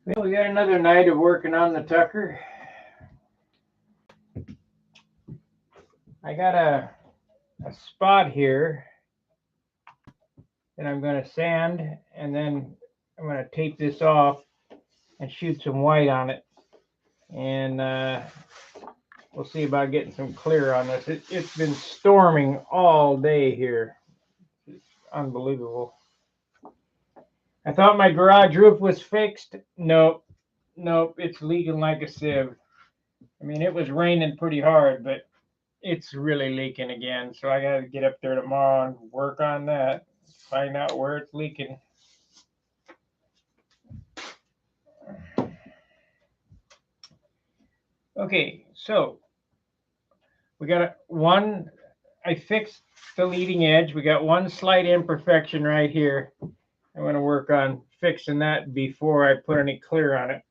Well, we got another night of working on the Tucker. I got a spot here that I'm going to sand, and then I'm going to tape this off and shoot some white on it. And we'll see about getting some clear on this. It's been storming all day here. It's unbelievable. I thought my garage roof was fixed. Nope. Nope. It's leaking like a sieve. I mean, it was raining pretty hard, but it's really leaking again. So I got to get up there tomorrow and work on that. Find out where it's leaking. Okay, so we got one. I fixed the leading edge. We got one slight imperfection right here. I'm going to work on fixing that before I put any clear on it.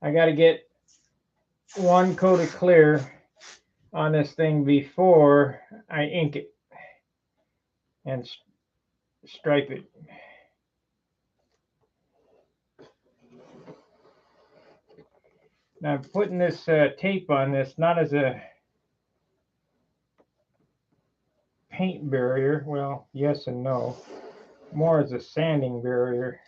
I got to get one coat of clear on this thing before I ink it and stripe it. Now I'm putting this tape on this not as a paint barrier. Well, yes and no. More as a sanding barrier.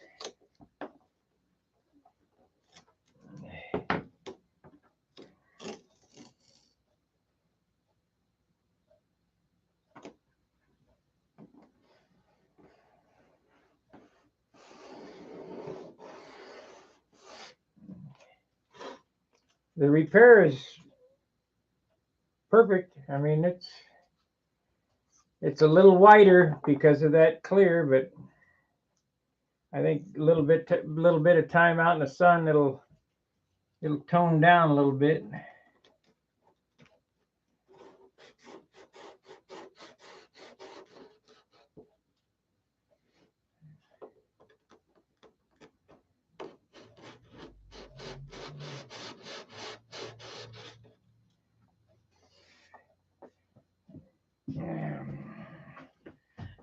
The repair is perfect. I mean, it's a little whiter because of that clear, but I think a little bit of time out in the sun, it'll tone down a little bit.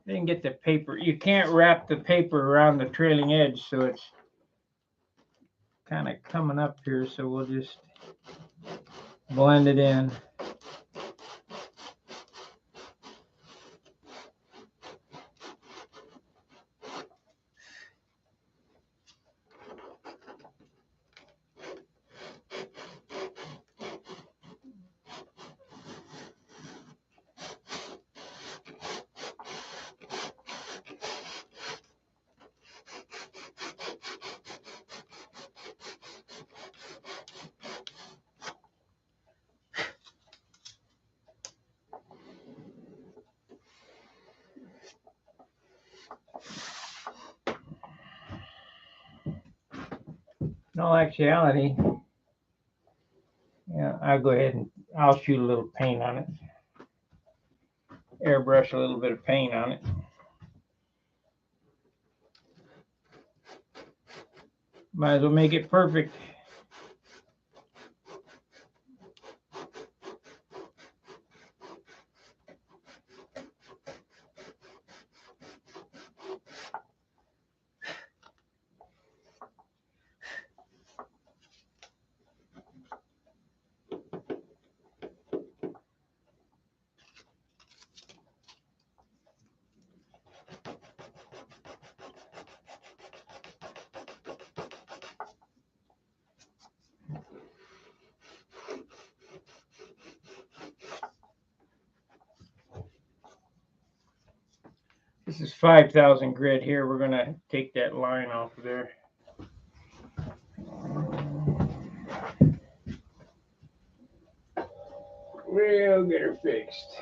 Didn't get the paper. You can't wrap the paper around the trailing edge, so it's kind of coming up here. So we'll just blend it in. In all actuality, yeah, I'll go ahead and I'll shoot a little paint on it. Airbrush a little bit of paint on it. Might as well make it perfect. This is 5,000 grit here. We're going to take that line off of there. We'll get her fixed.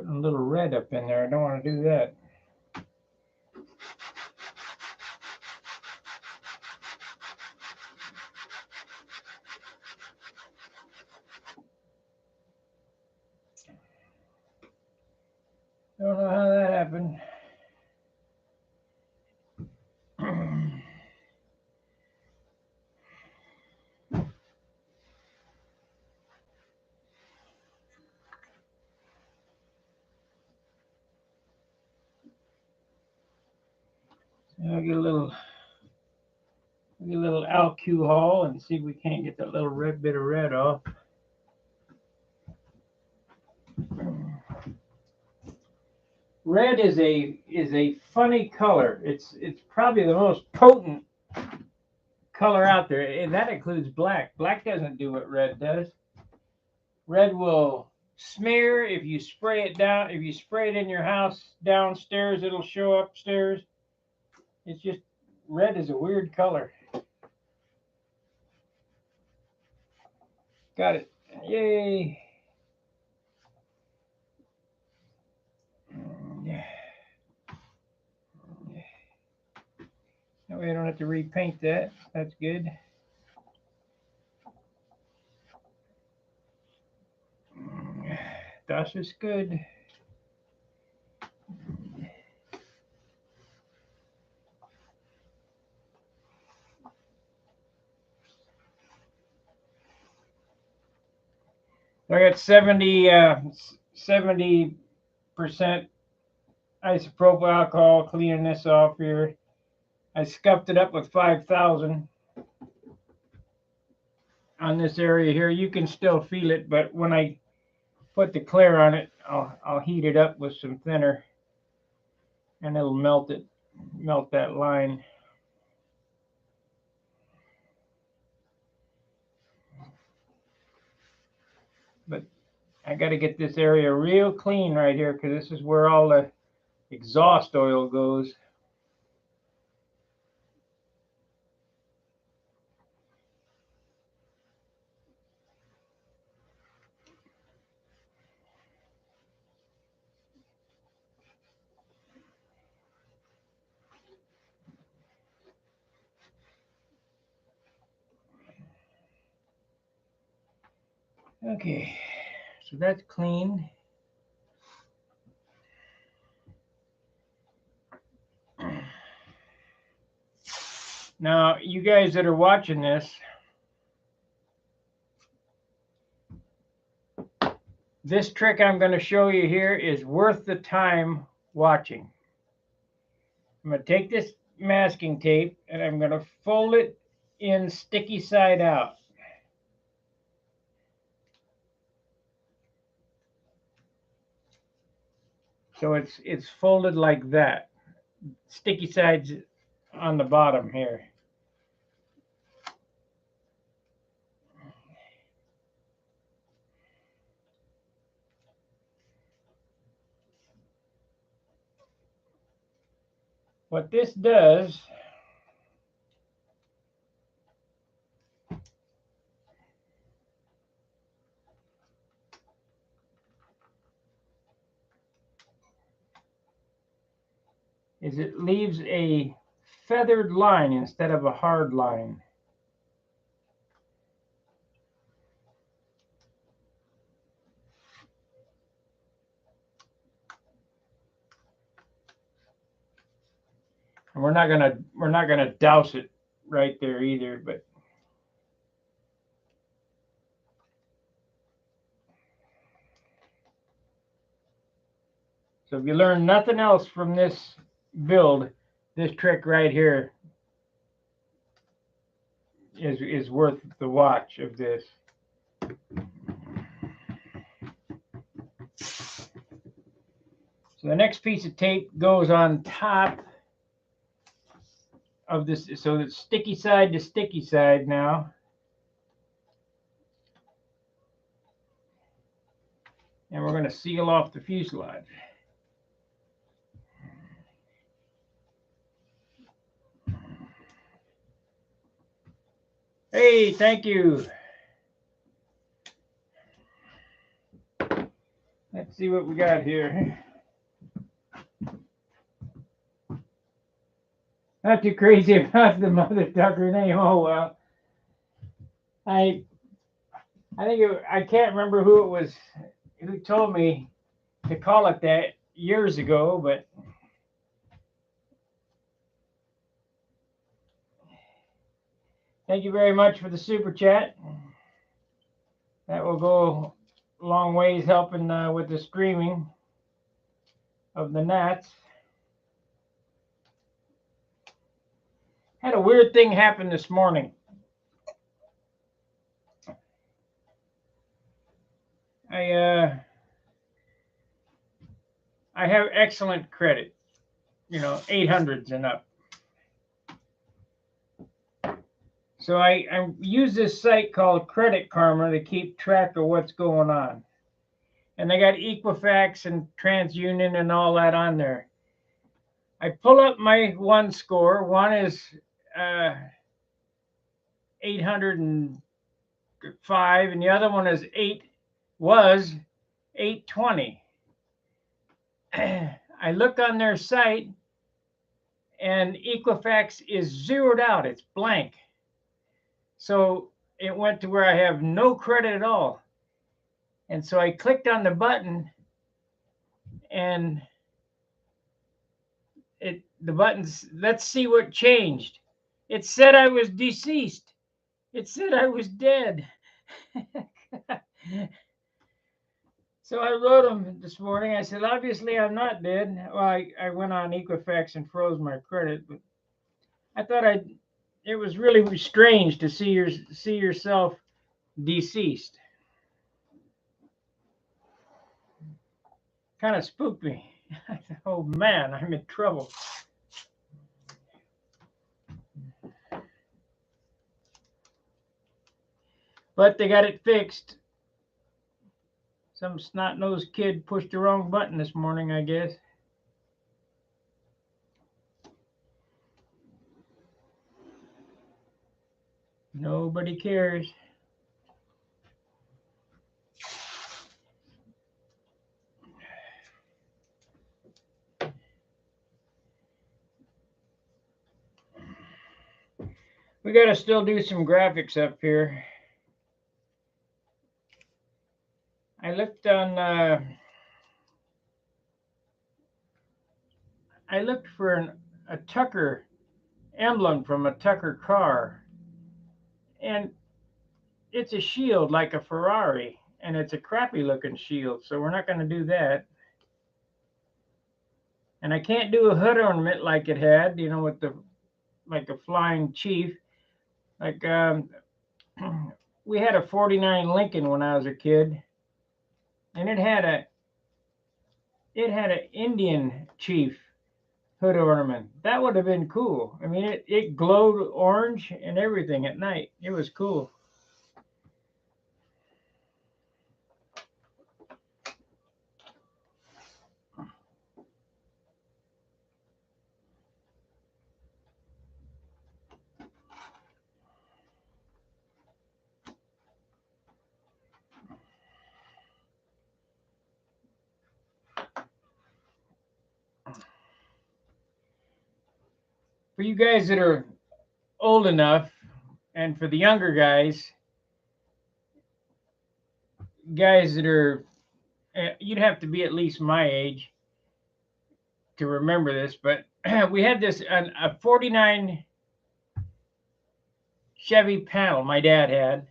putting a little red up in there. I don't want to do that. Don't know how that happened. I'll get a little alcohol and see if we can't get that little red bit of red off. Red is a funny color. It's probably the most potent color out there, and that includes black. Black doesn't do what red does. Red will smear if you spray it down. If you spray it in your house downstairs, it'll show upstairs. It's just, red is a weird color. Got it. Yay. That way I don't have to repaint that. That's good. Das is good. I got 70% isopropyl alcohol cleaning this off here. I scuffed it up with 5,000 on this area here. You can still feel it, but when I put the clear on it, I'll heat it up with some thinner, and it'll melt that line. But I got to get this area real clean right here, because this is where all the exhaust oil goes. Okay, so that's clean. Now, you guys that are watching this trick I'm going to show you here is worth the time watching. I'm going to take this masking tape and I'm going to fold it in sticky side out. So it's folded like that. Sticky sides on the bottom here. What this does is it leaves a feathered line instead of a hard line. And we're not gonna douse it right there either, but so if you learn nothing else from this build, this trick right here is worth the watch of this. So the next piece of tape goes on top of this, so it's sticky side to sticky side now. And we're going to seal off the fuselage. Hey, thank you. Let's Let's see what we got here. Not too crazy about the mother ducker name. Oh well. I think I can't remember who it was who told me to call it that years ago, but thank you very much for the super chat. That will go a long ways helping with the streaming of the gnats. Had a weird thing happen this morning. I have excellent credit, 800s and up. So I use this site called Credit Karma to keep track of what's going on. And they got Equifax and TransUnion and all that on there. I pull up my one score. One is 805, and the other one was 820. I look on their site, and Equifax is zeroed out. It's blank. So it went to where I have no credit at all. And so I clicked on the button, and the buttons, let's see what changed. It said I was deceased. It said I was dead. So I wrote them this morning. I said, obviously I'm not dead. Well, I went on Equifax and froze my credit, but I thought it was really strange to see yourself deceased. Kind of spooked me. I thought, oh man, I'm in trouble. But they got it fixed. Some snot-nosed kid pushed the wrong button this morning, I guess. Nobody cares. We got to still do some graphics up here. I looked on. I looked for a Tucker emblem from a Tucker car, and it's a shield like a Ferrari, and it's a crappy looking shield, so we're not going to do that. And I can't do a hood ornament like it had, with like a flying chief. Like we had a 49 Lincoln when I was a kid, and it had an Indian chief hood ornament. That would have been cool. I mean, it glowed orange and everything at night. It was cool. For you guys that are old enough, and for the younger guys that are, you'd have to be at least my age to remember this, but we had this a 49 Chevy panel my dad had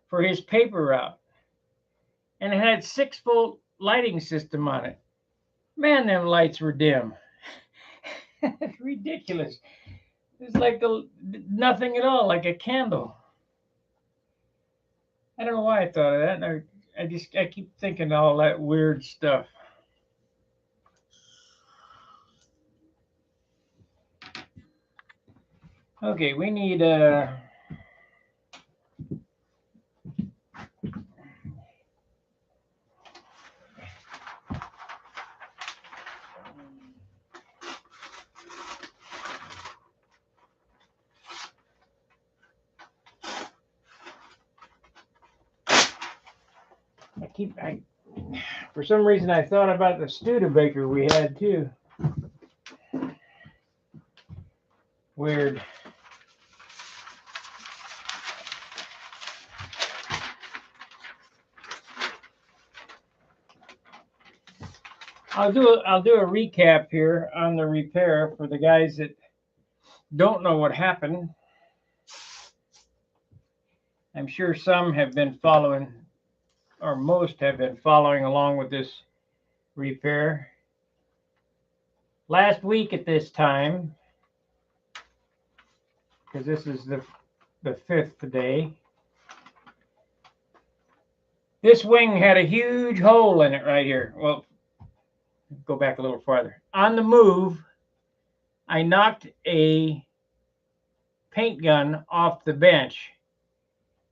for his paper route, and it had 6-volt lighting system on it. Man, them lights were dim. Ridiculous. It's like nothing at all, like a candle. I don't know why I thought of that. And I keep thinking all that weird stuff. Okay, we need For some reason, I thought about the Studebaker we had too. Weird. I'll do a recap here on the repair for the guys that don't know what happened. I'm sure some have been following, or most have been following along with this repair. Last week at this time, because this is the fifth day, this wing had a huge hole in it right here. Well, go back a little farther. On the move, I knocked a paint gun off the bench,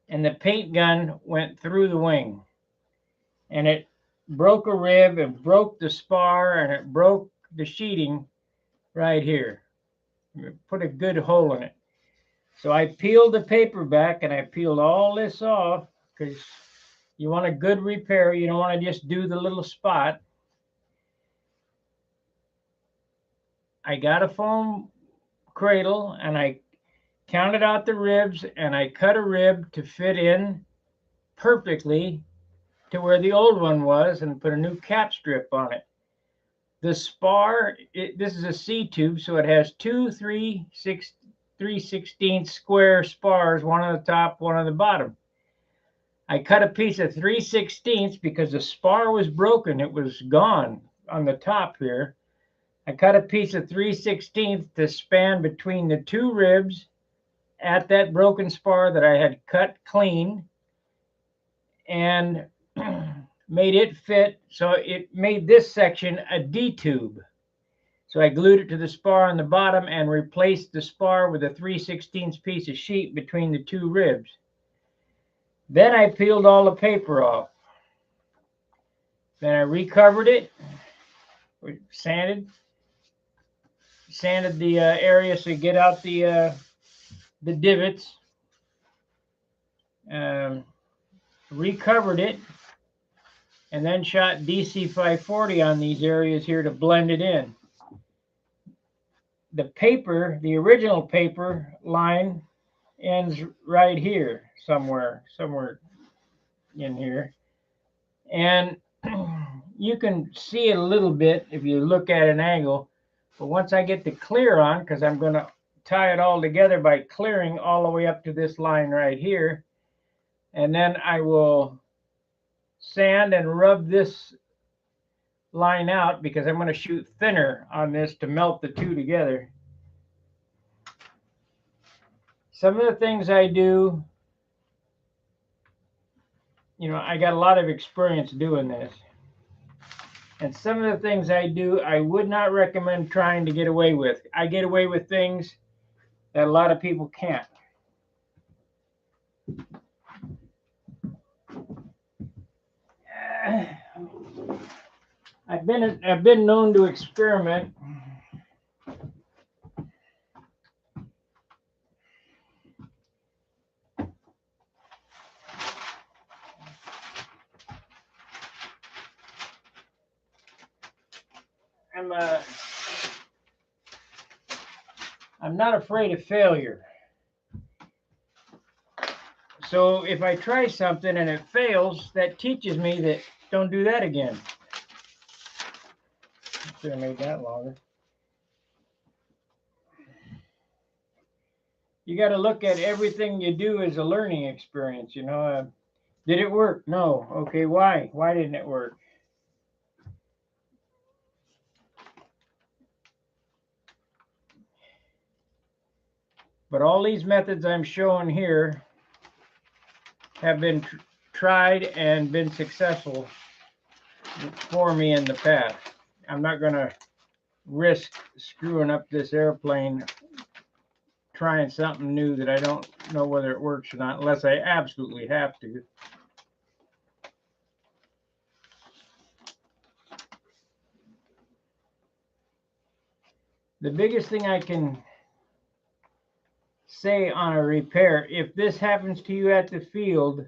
and the paint gun went through the wing, and it broke a rib, and broke the spar, and it broke the sheeting right here. It put a good hole in it. So I peeled the paper back, and I peeled all this off, because you want a good repair. You don't want to just do the little spot. I got a foam cradle, and I counted out the ribs, and I cut a rib to fit in perfectly to where the old one was, and put a new cap strip on it. The spar, this is a C tube, so it has two 3/16 square spars, one on the top, one on the bottom. I cut a piece of 3/16 because the spar was broken. It was gone on the top here. I cut a piece of 3/16 to span between the two ribs at that broken spar that I had cut clean, and made it fit. So it made this section a D tube. So I glued it to the spar on the bottom and replaced the spar with a 3/16 piece of sheet between the two ribs. Then I peeled all the paper off. Then I recovered it, sanded the area so you get out the divots. Recovered it, and then shot DC 540 on these areas here to blend it in. The paper, the original paper line, ends right here somewhere in here, and you can see it a little bit if you look at an angle. But once I get the clear on, because I'm going to tie it all together by clearing all the way up to this line right here, and then I will sand and rub this line out, because I'm going to shoot thinner on this to melt the two together. Some of the things I do, I got a lot of experience doing this. And some of the things I do, I would not recommend trying to get away with. I get away with things that a lot of people can't. I've been known to experiment. I'm not afraid of failure. So if I try something and it fails, that teaches me that don't do that again. Should have made that longer. You got to look at everything you do as a learning experience. Did it work? No. Okay, why? Why didn't it work? But all these methods I'm showing here have been tried and been successful for me in the past. I'm not going to risk screwing up this airplane trying something new that I don't know whether it works or not, unless I absolutely have to. The biggest thing I can say on a repair, if this happens to you at the field,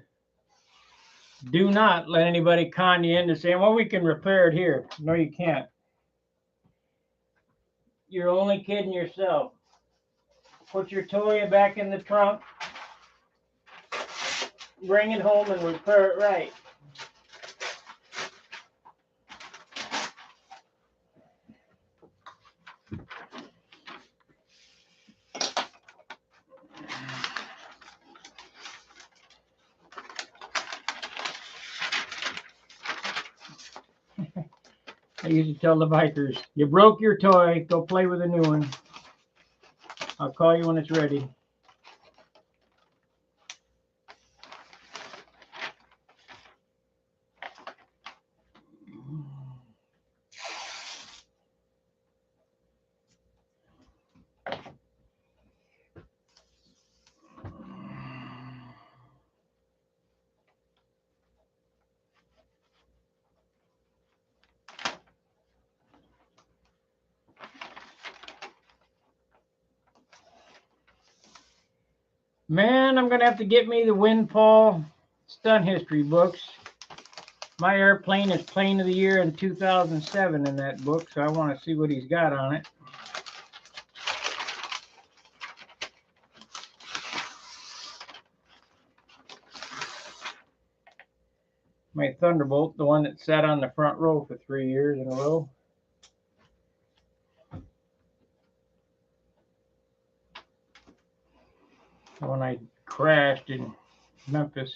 Do not let anybody con you into saying, well, we can repair it here. No, you can't. You're only kidding yourself. Put your toy back in the trunk. Bring it home and repair it right. I used to tell the bikers, you broke your toy, go play with a new one. I'll call you when it's ready. Man, I'm going to have to get me the Windfall Stunt History books. My airplane is Plane of the Year in 2007 in that book, so I want to see what he's got on it. My Thunderbolt, the one that sat on the front row for 3 years in a row. When I crashed in Memphis.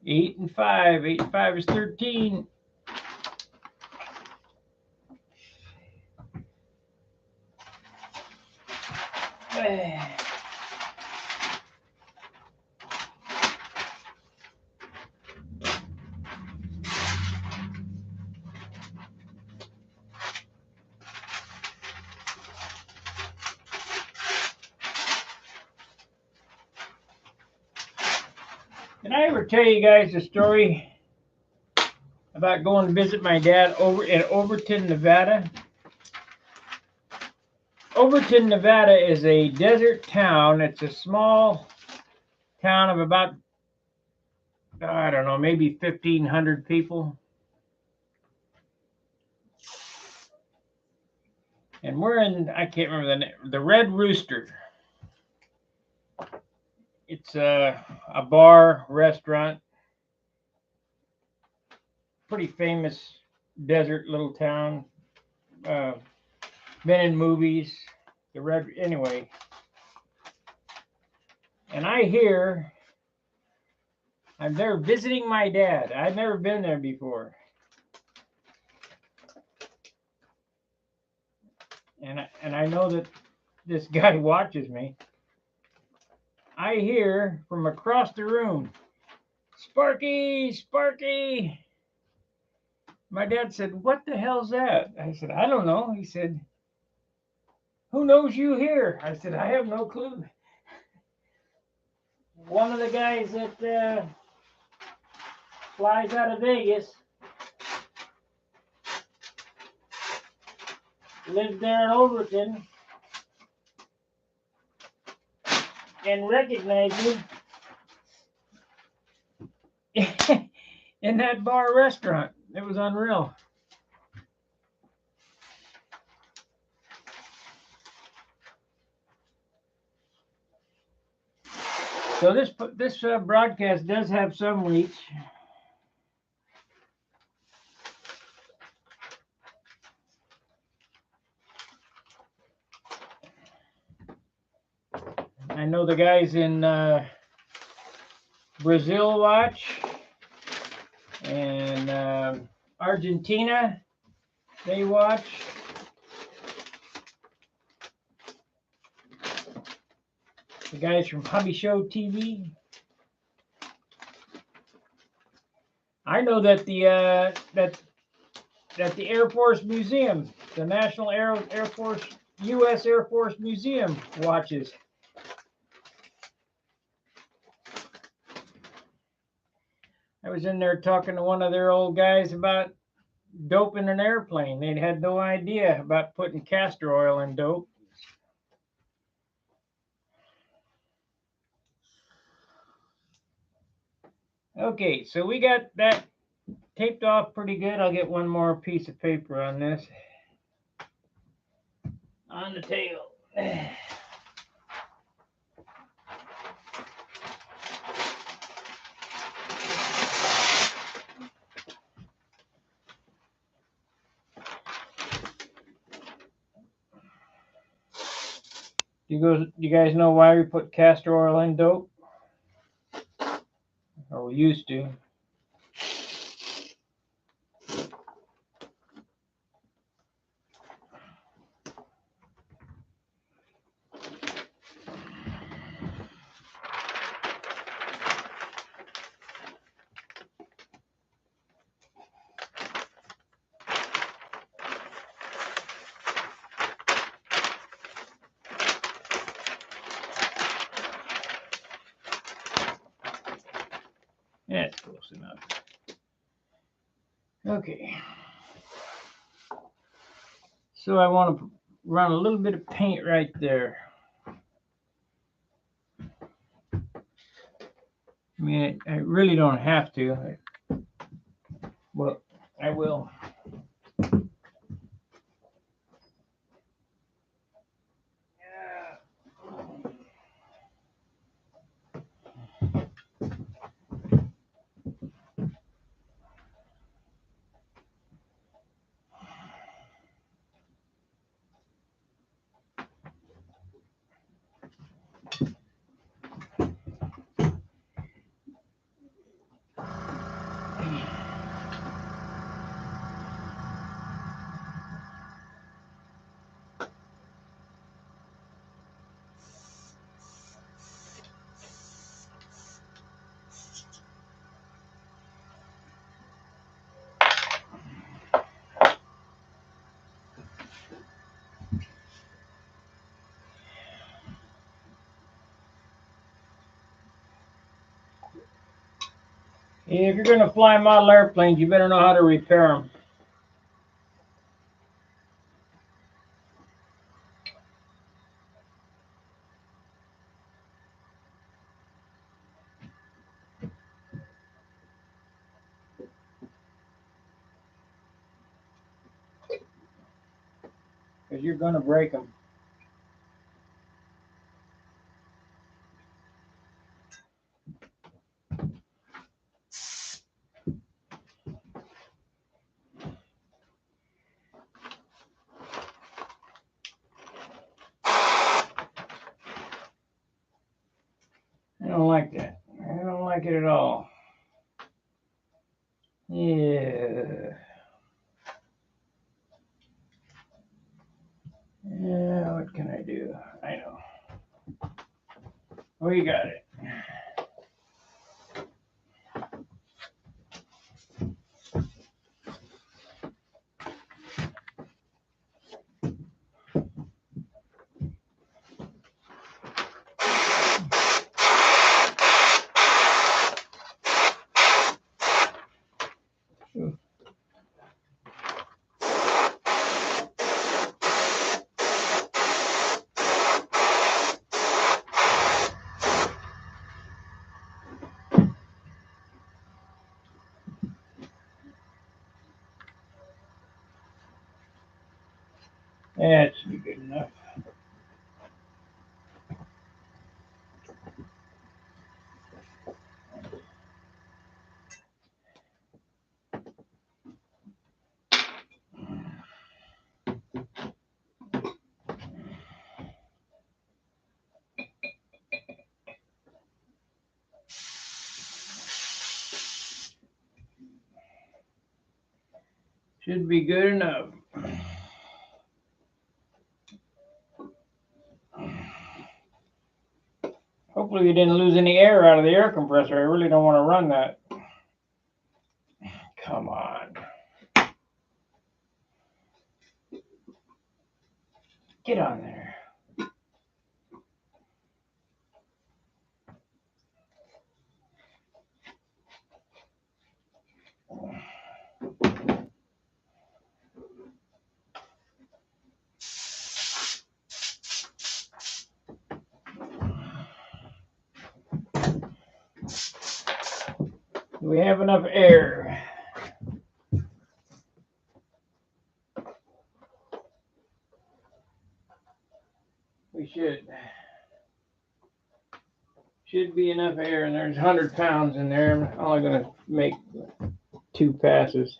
Eight and five is 13. Did I ever tell you guys the story about going to visit my dad over in Overton, Nevada? Overton, Nevada is a desert town. It's a small town of about, I don't know, maybe 1,500 people. And we're in, I can't remember the name, the Red Rooster. It's a bar, restaurant, pretty famous desert little town. Been in movies. The Red, anyway. And I hear, I'm there visiting my dad. I've never been there before. And I know that this guy watches me. I hear from across the room, Sparky, Sparky. My dad said, what the hell's that? I said, I don't know. He said, who knows you here? I said, I have no clue. One of the guys that flies out of Vegas lived there in Overton and recognized me in that bar restaurant. It was unreal. So this broadcast does have some reach. I know the guys in Brazil watch, and Argentina, they watch. The guys from Hobby Show TV. I know that the Air Force Museum, the National Air Force, U.S. Air Force Museum watches. I was in there talking to one of their old guys about dope in an airplane. They had no idea about putting castor oil in dope. Okay, so we got that taped off pretty good. I'll get one more piece of paper on this. On the tail. You guys know why we put castor oil in dope? Or we used to. That's close enough. Okay. So I want to run a little bit of paint right there. I mean, I really don't have to, but I will. If you're going to fly model airplanes, you better know how to repair them. Because you're going to break them. I don't like that. I don't like it at all. Yeah. Yeah, what can I do? I know. We got it. That should be good enough. Should be good enough. Hopefully we didn't lose any air out of the air compressor. I really don't want to run that. Come on. Get on there. Do we have enough air? We should be enough air, and there's 100 pounds in there. I'm only going to make 2 passes.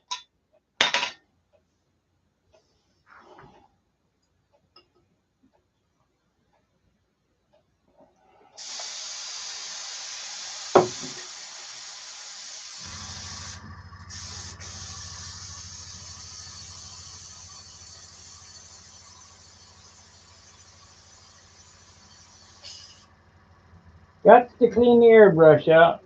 Got to clean the airbrush out.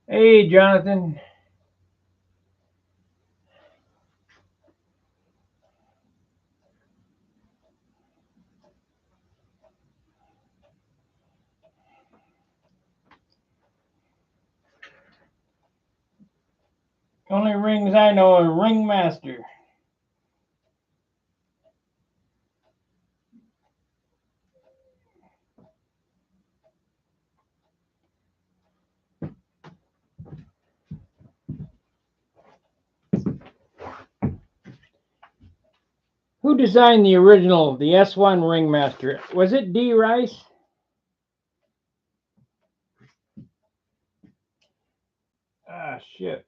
Hey, Jonathan. Only rings I know are Ringmaster. Who designed the original, the S1 Ringmaster? Was it D. Rice? Ah, shit.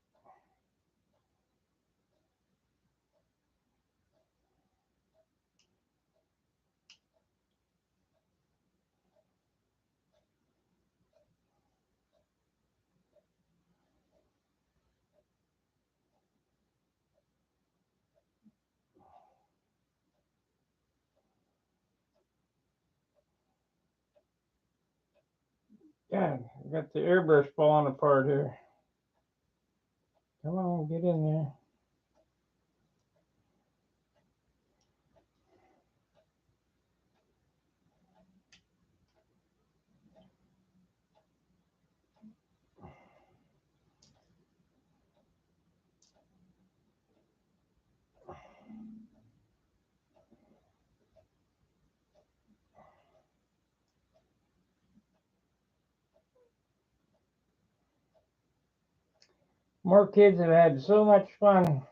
God, I got the airbrush falling apart here. Come on, get in there. More kids have had so much fun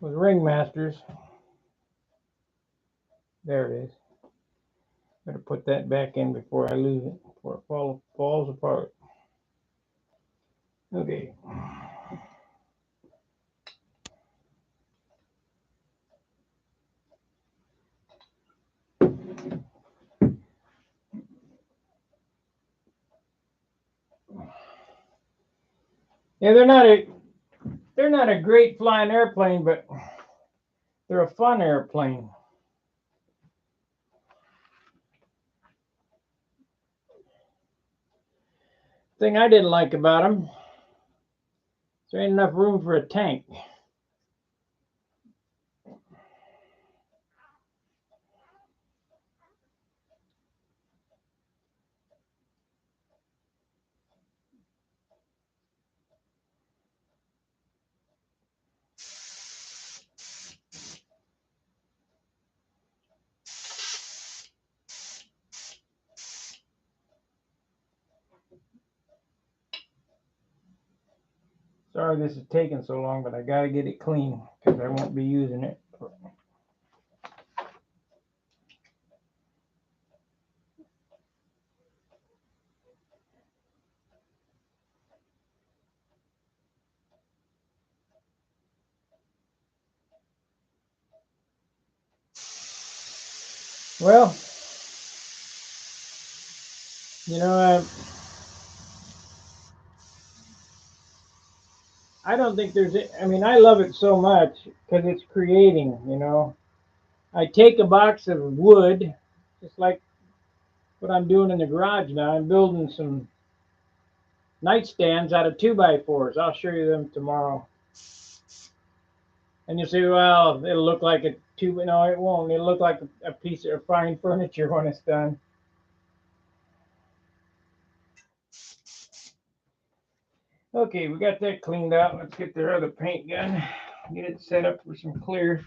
with Ringmasters. There it is. Better put that back in before I lose it, before it falls apart. Okay. Yeah, they're not a great flying airplane, but they're a fun airplane. Thing I didn't like about them, there ain't enough room for a tank. Sorry this is taking so long, but I gotta get it clean because I won't be using it. Well, you know, I don't think there's, I mean, I love it so much because it's creating, you know. I take a box of wood, just like what I'm doing in the garage now. I'm building some nightstands out of 2x4s. I'll show you them tomorrow. And you say, well, it'll look like a tube. No, it won't. It'll look like a piece of fine furniture when it's done. Okay, we got that cleaned out. Let's get the other paint gun. Get it set up for some clear.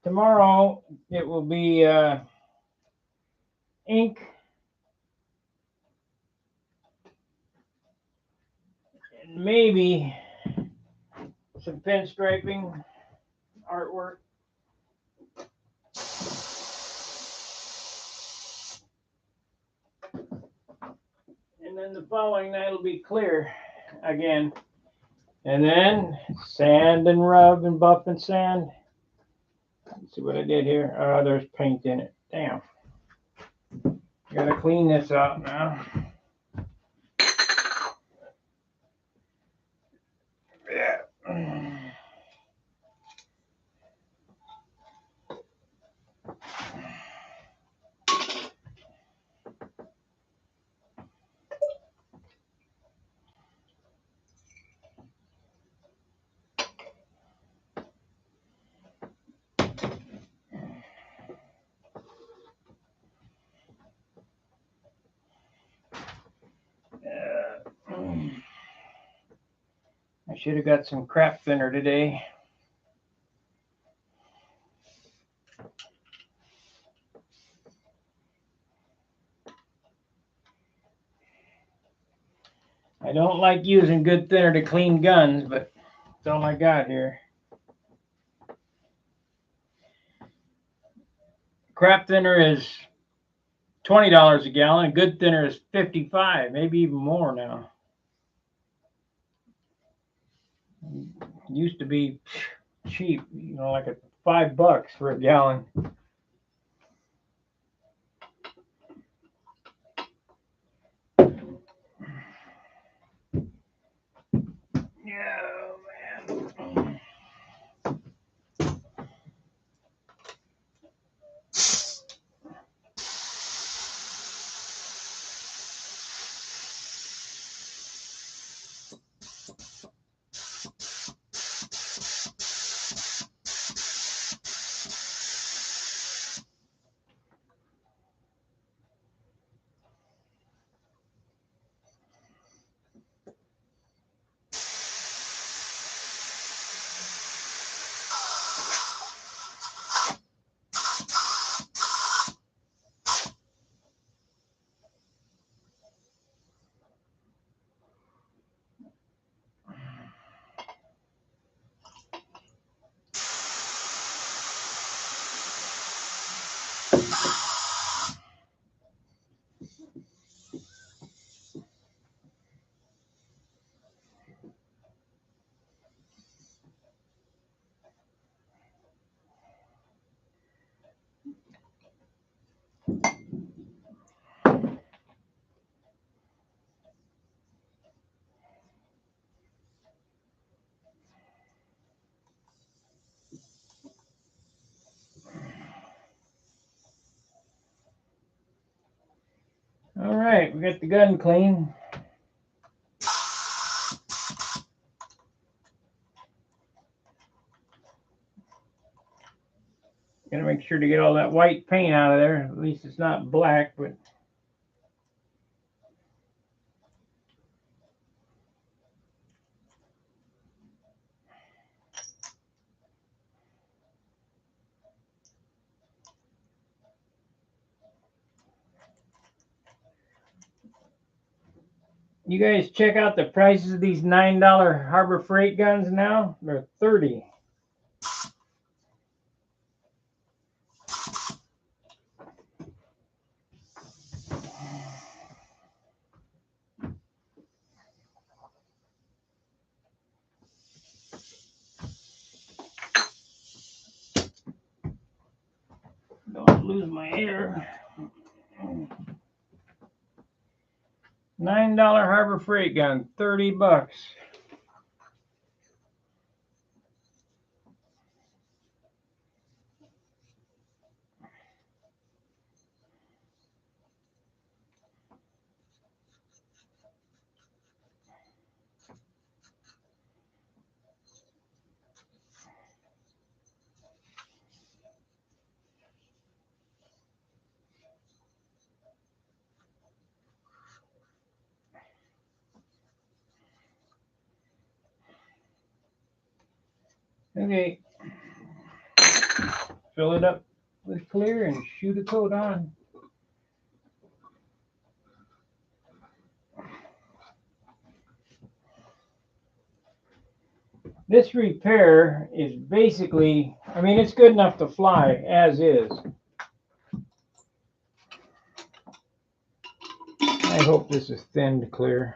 Tomorrow it will be ink and maybe some pinstriping artwork. And then the following night will be clear again. And then sand and rub and buff and sand. Let's see what I did here. Oh, there's paint in it. Damn. Gotta clean this out now. Yeah. I should have got some crap thinner today. I don't like using good thinner to clean guns, but that's all I got here. Crap thinner is $20 a gallon. Good thinner is $55, maybe even more now. Used to be cheap, you know, like $5 for a gallon. Yeah, man. All right, we got the gun clean. Gotta make sure to get all that white paint out of there. At least it's not black, but you guys check out the prices of these $9 Harbor Freight guns now. They're $30. Don't lose my hair. $9 Harbor Freight gun, $30. Okay. Fill it up with clear and shoot a coat on. This repair is basically, I mean, it's good enough to fly as is. I hope this is thinned clear.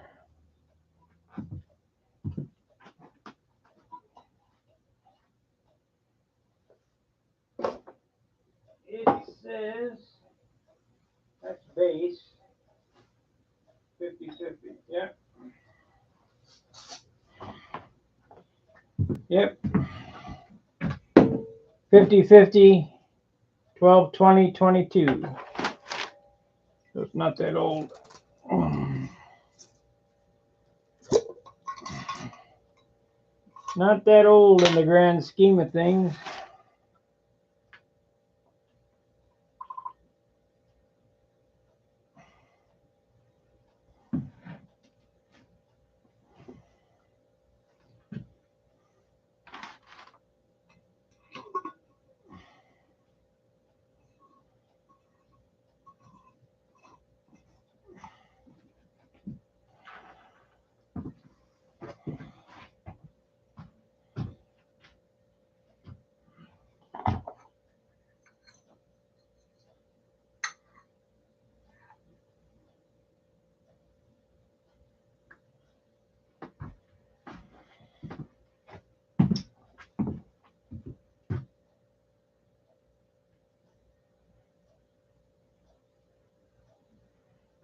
It says, that's base, 50-50, yep. Yep. 50-50, 12-20, 22. So it's not that old. Not that old in the grand scheme of things.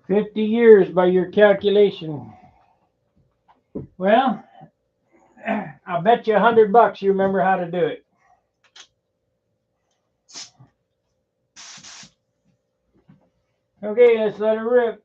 $50 by your calculation. Well, I'll bet you $100 you remember how to do it. Okay, let's let it rip.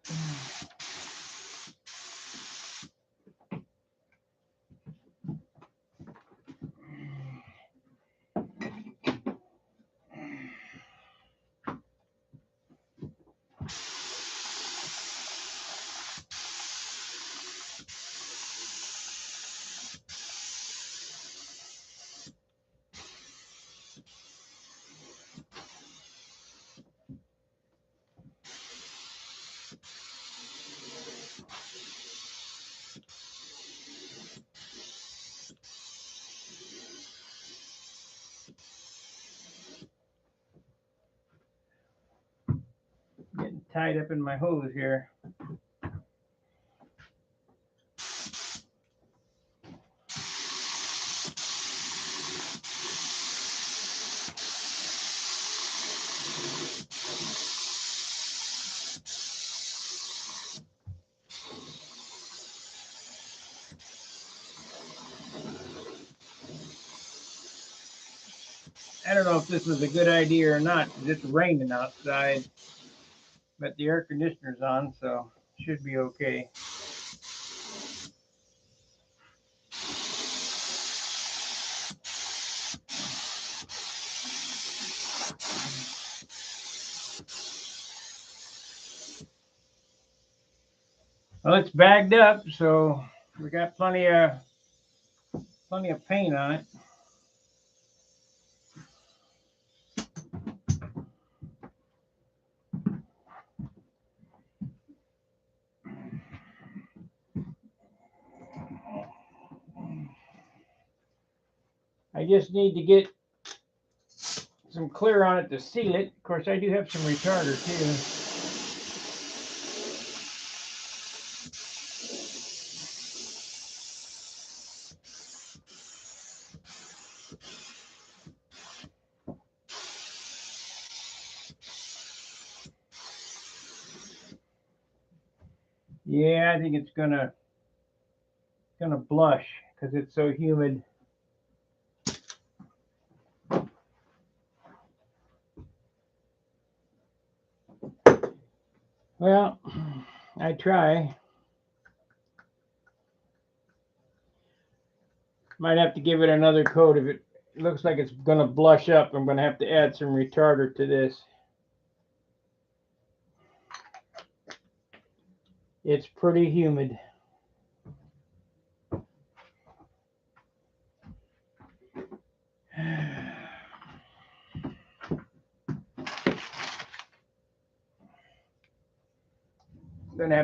Getting tied up in my hose here. I don't know if this was a good idea or not, because it's raining outside, but the air conditioner's on, so it should be okay. Well, it's bagged up, so we got plenty of paint on it. I just need to get some clear on it to seal it. Of course, I do have some retarder too. Yeah, I think it's gonna blush because it's so humid. Well, I try. Might have to give it another coat. If it looks like it's gonna blush up, I'm gonna have to add some retarder to this. It's pretty humid.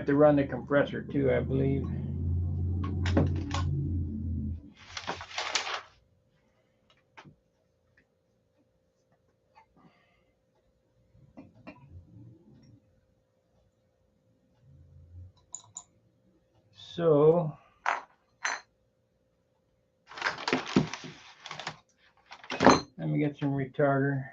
have to run the compressor too, I believe. So let me get some retarder.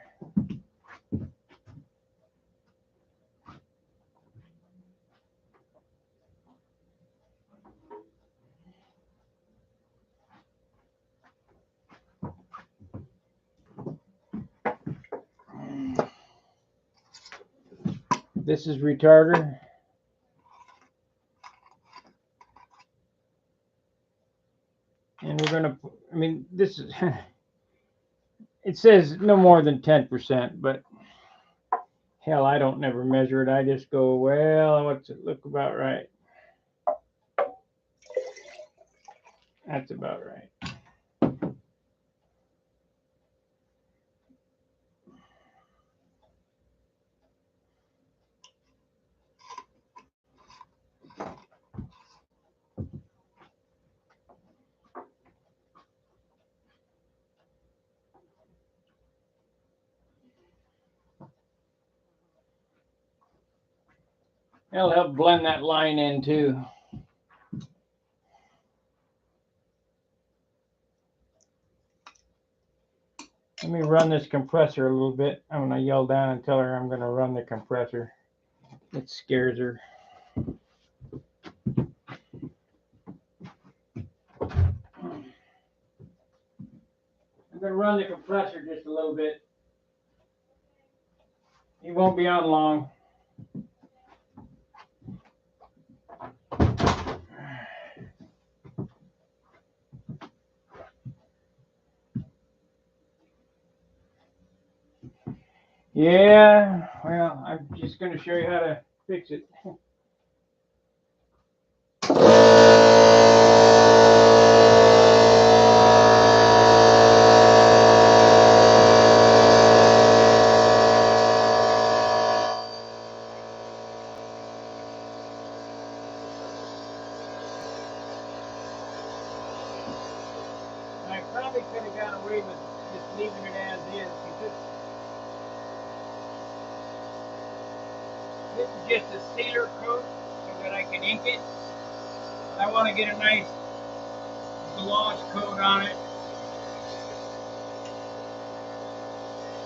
This is retarder. And we're going to, I mean, this is, it says no more than 10%, but hell, I don't never measure it. I just go, well, what's it look about right? That's about right. That'll help blend that line in too. Let me run this compressor a little bit. I'm going to yell down and tell her I'm going to run the compressor. It scares her. I'm going to run the compressor just a little bit. It won't be on long. Yeah, well, I'm just going to show you how to fix it. I probably could have got away with just leaving it as is, because this is just a sealer coat so that I can ink it. But I want to get a nice gloss coat on it.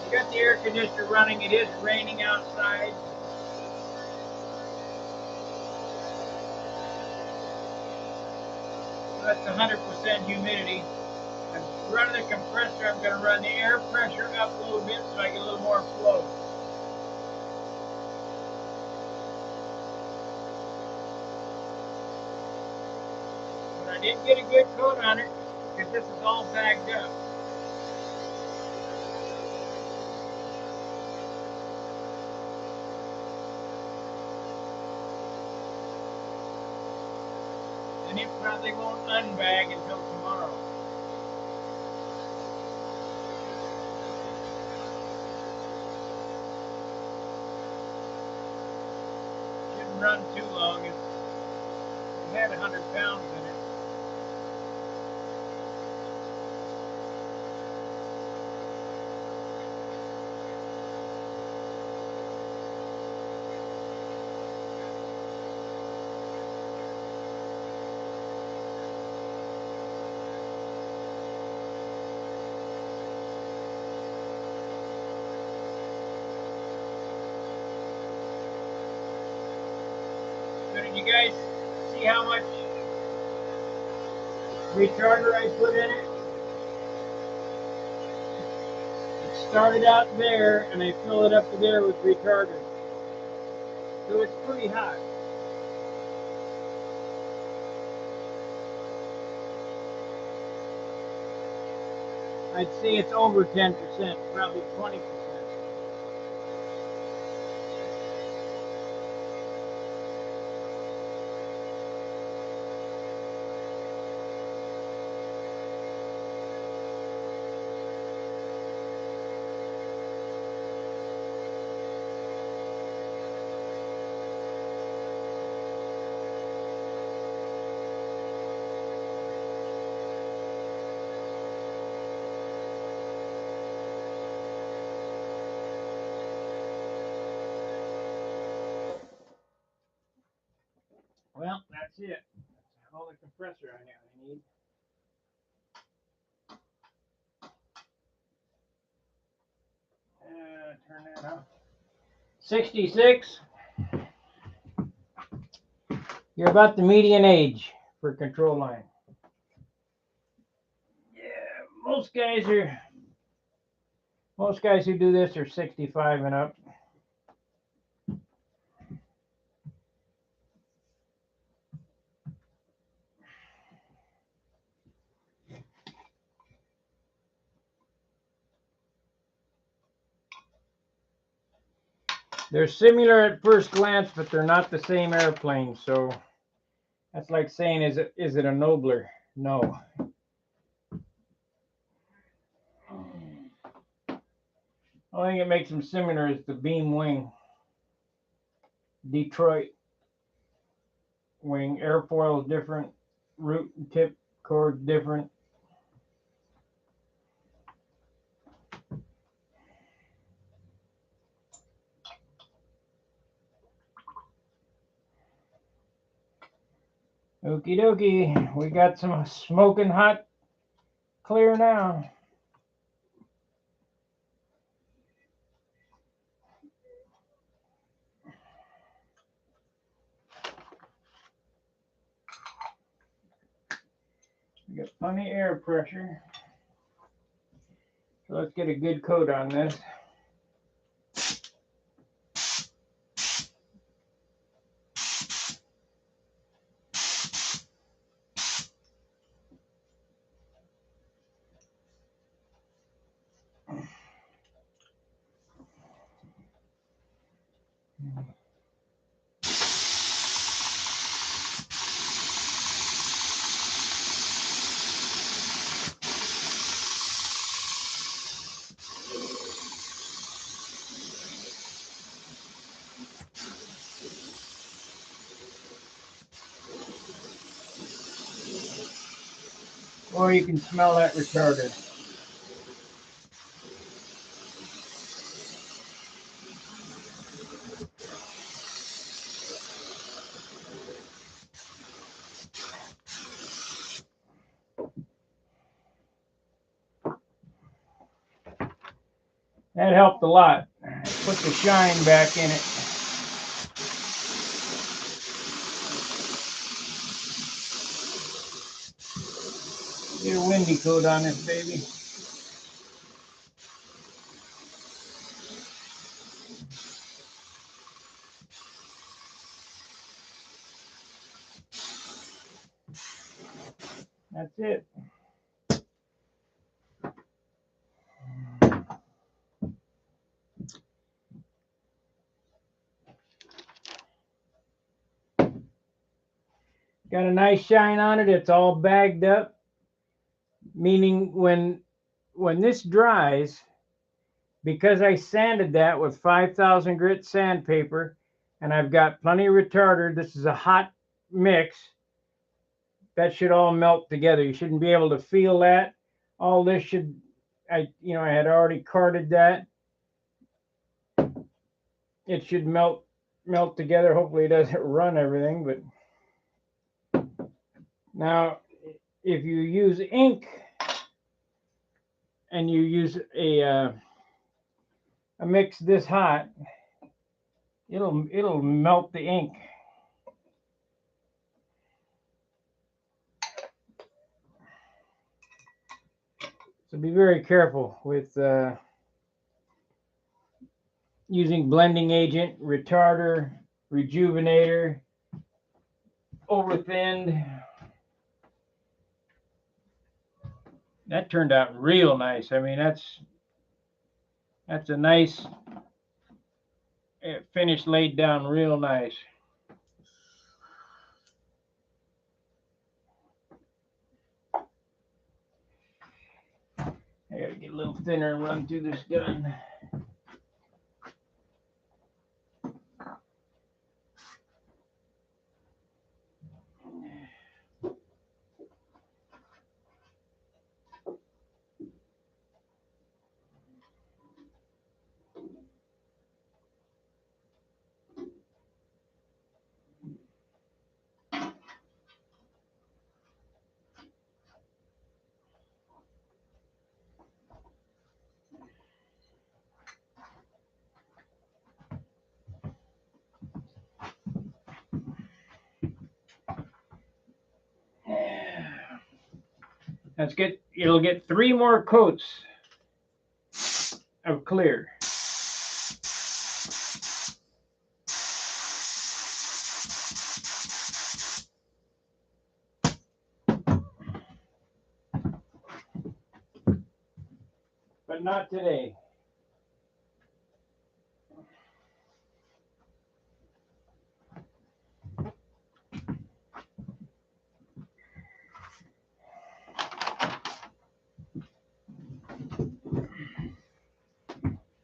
You got the air conditioner running. It is raining outside. So that's 100% humidity. I'm running the compressor. I'm going to run the air pressure up a little bit so I get a little more flow. But I didn't get a good coat on it because this is all bagged up. And it probably won't unbag until tomorrow. Shouldn't run too long. It had 100 pounds in it. So did you guys see how much retarder I put in it? It started out there and I fill it up to there with retarder. So it's pretty hot. I'd say it's over 10%, probably 20%. Well, that's it. That's all the compressor I need. Turn that off. 66. You're about the median age for control line. Yeah, most guys who do this are 65 and up. They're similar at first glance, but they're not the same airplane. So that's like saying, is it a Nobler? No. Only thing that makes them similar is the beam wing. Detroit wing airfoil is different, root and tip cord different. Okie dokie, we got some smoking hot clear now. We got plenty of air pressure. So let's get a good coat on this. Or you can smell that retarder. That helped a lot. Put the shine back in it. Get a windy coat on this baby. That's it. Got a nice shine on it. It's all bagged up, meaning when this dries, because I sanded that with 5,000 grit sandpaper, and I've got plenty of retarder. This is a hot mix. That should all melt together. You shouldn't be able to feel that. All this should, I had already carded that. It should melt together. Hopefully it doesn't run everything, but now if you use ink and you use a mix this hot, it'll melt the ink. So be very careful with using blending agent, retarder, rejuvenator, overthinned. That turned out real nice. I mean, that's a nice finish, laid down real nice. I gotta get a little thinner and run through this gun. It'll get 3 more coats of clear. But not today.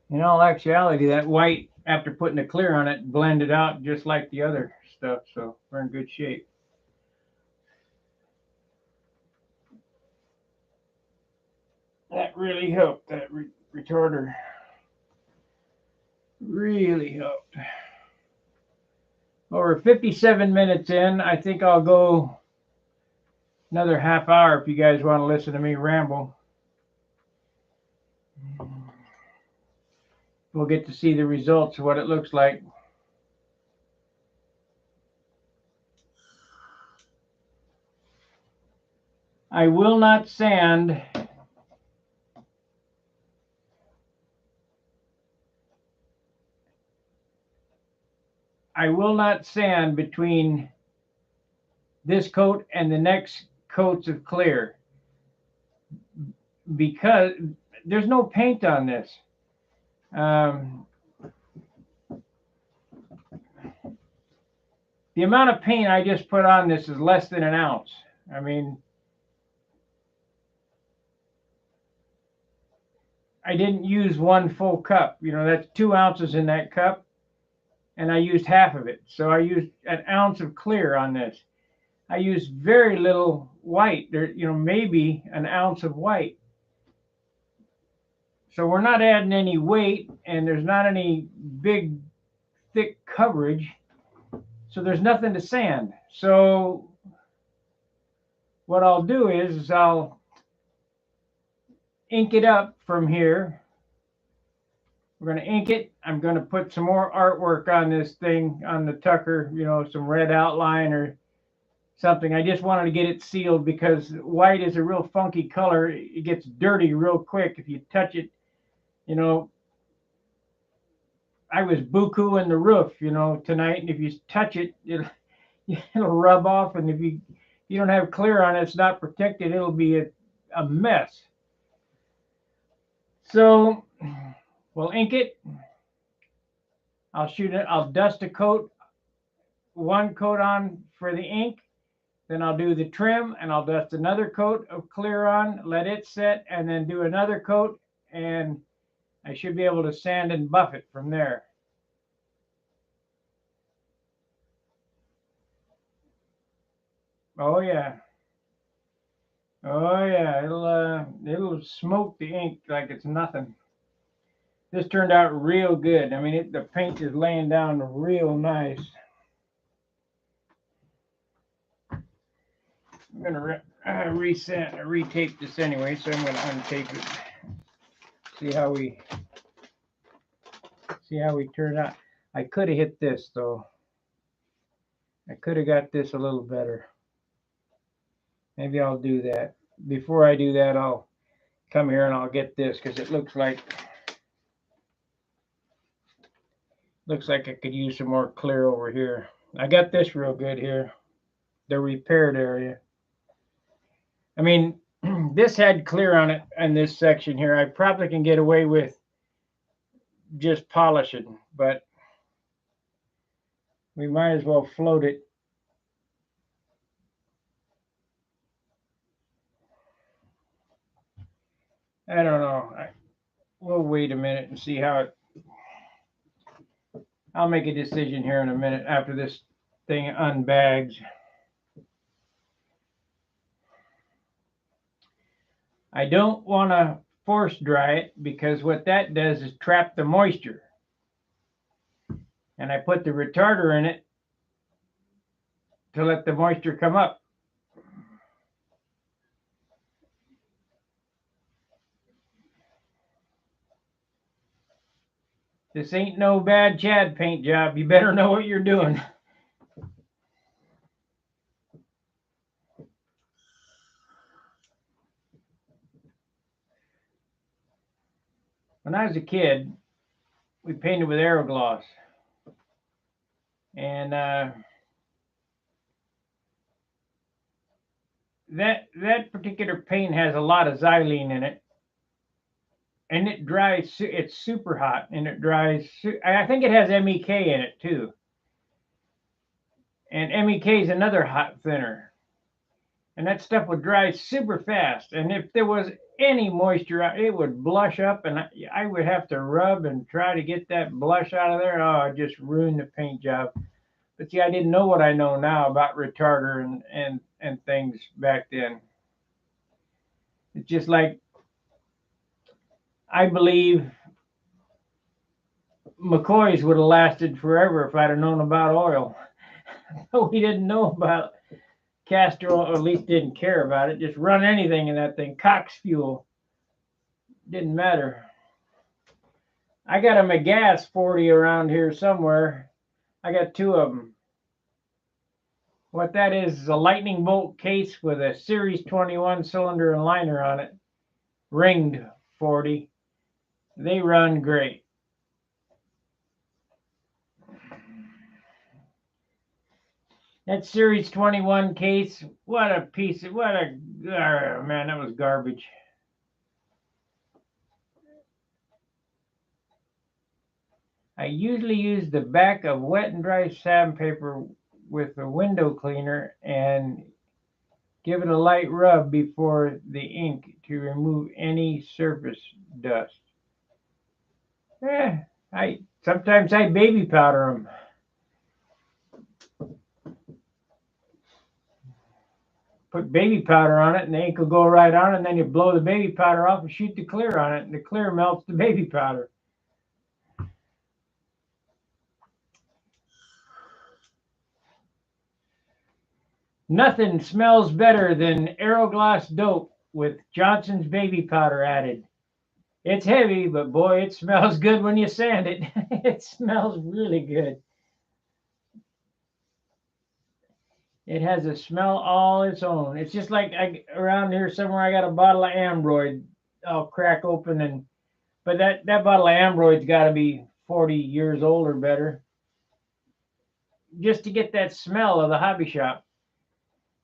In all actuality, that white, after putting the clear on it, blended out just like the other stuff, so we're in good shape. That really helped, that retarder. Really helped. Well, we're 57 minutes in. I think I'll go another half hour if you guys want to listen to me ramble. We'll get to see the results of what it looks like. I will not sand. I will not sand between this coat and the next coats of clear because there's no paint on this. The amount of paint I just put on this is less than an ounce. I mean, I didn't use 1 full cup. You know, that's 2 ounces in that cup, and I used half of it. So I used an ounce of clear on this. I used very little white. There, you know, maybe an ounce of white. So we're not adding any weight, and there's not any big, thick coverage. So there's nothing to sand. So what I'll do is I'll ink it up from here. We're going to ink it. I'm going to put some more artwork on this thing, on the Tucker, you know, some red outline or something. I just wanted to get it sealed because white is a real funky color. It gets dirty real quick if you touch it. You know, I was buku in the roof, you know, tonight, and if you touch it, it'll rub off, and if you don't have clear on it, it's not protected, it'll be a mess. So we'll ink it. I'll shoot it. I'll dust a coat, 1 coat on for the ink. Then I'll do the trim, and I'll dust another coat of clear on, let it set, and then do another coat, and I should be able to sand and buff it from there. Oh yeah. Oh yeah, it'll smoke the ink like it's nothing. This turned out real good. I mean, the paint is laying down real nice. I'm gonna retape this anyway, so I'm gonna untape it. See how we turn out. I could have hit this though. I could have got this a little better. Maybe I'll do that. Before I do that, I'll come here and I'll get this because it looks like I could use some more clear over here. I got this real good here, the repaired area. I mean, this had clear on it in this section here. I probably can get away with just polishing, but we might as well float it. I don't know. We'll wait a minute and see how it. I'll make a decision here in a minute after this thing unbags. I don't want to force dry it because what that does is trap the moisture. And I put the retarder in it to let the moisture come up. This ain't no bad Chad paint job. You better know what you're doing. when I was a kid, we painted with Aerogloss. And that particular paint has a lot of xylene in it. And it dries, it's super hot, and it dries. I think it has MEK in it too. And MEK is another hot thinner. And that stuff would dry super fast. And if there was any moisture, it would blush up, and I would have to rub and try to get that blush out of there. Oh, it just ruined the paint job. But see, I didn't know what I know now about retarder and things back then. It's just like, I believe McCoy's would have lasted forever if I'd have known about oil. We didn't know about castor oil, or at least didn't care about it. Just run anything in that thing. Cox fuel. Didn't matter. I got a McGas 40 around here somewhere. I got two of them. What that is a lightning bolt case with a Series 21 cylinder and liner on it. Ringed 40. They run great. That Series 21 case, what a piece of, man, that was garbage. I usually use the back of wet and dry sandpaper with a window cleaner and give it a light rub before the ink to remove any surface dust. Sometimes I baby powder them. Put baby powder on it, and the ink will go right on it, and then you blow the baby powder off and shoot the clear on it, and the clear melts the baby powder. Nothing smells better than Aerogloss dope with Johnson's baby powder added. It's heavy, but boy, it smells good when you sand it. It smells really good. It has a smell all its own. It's just like around here somewhere I got a bottle of Ambroid. I'll crack open, but that bottle of Ambroid's got to be 40 years old or better, just to get that smell of the hobby shop.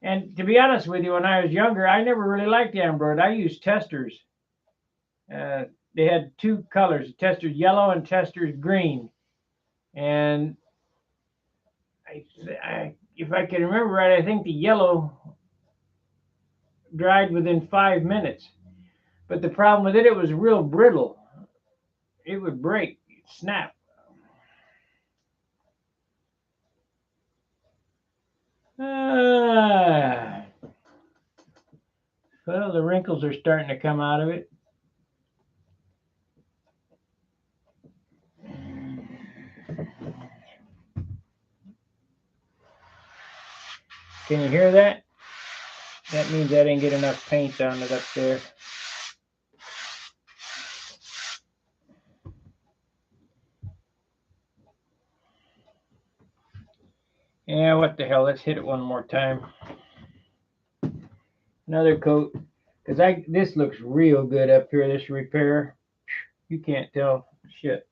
And to be honest with you, when I was younger, I never really liked Ambroid. I used testers. They had two colors, testers yellow and testers green. And if I can remember right, I think the yellow dried within 5 minutes. But the problem with it, it was real brittle. It would break, snap. Well, the wrinkles are starting to come out of it. Can you hear that? That means I didn't get enough paint on it up there. Yeah, what the hell? Let's hit it one more time. Another coat. Because this looks real good up here, this repair. You can't tell shit.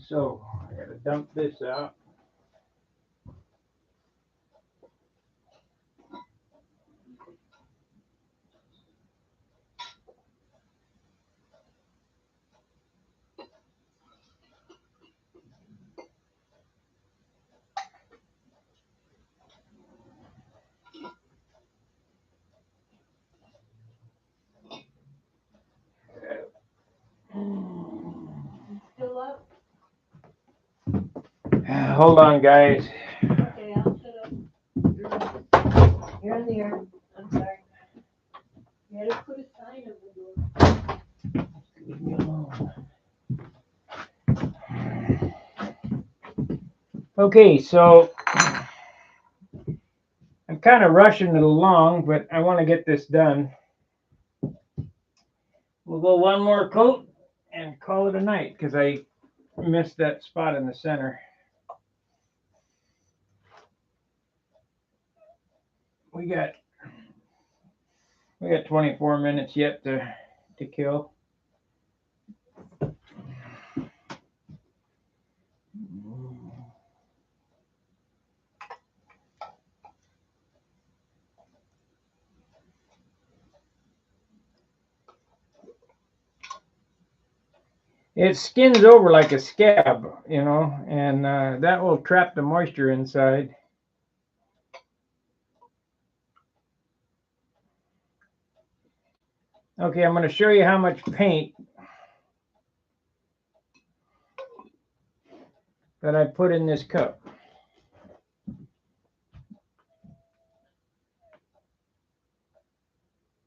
So, I gotta dump this out. Still up? Hold on, guys. Okay, I'll shut up. You're on the air. I'm sorry. You had to put a sign over the door. Leave me alone. Okay, so I'm kind of rushing it along, but I want to get this done. We'll go one more coat and call it a night because I missed that spot in the center. We got 24 minutes yet to to kill. It skins over like a scab, you know, and that will trap the moisture inside. Okay, I'm going to show you how much paint that I put in this cup.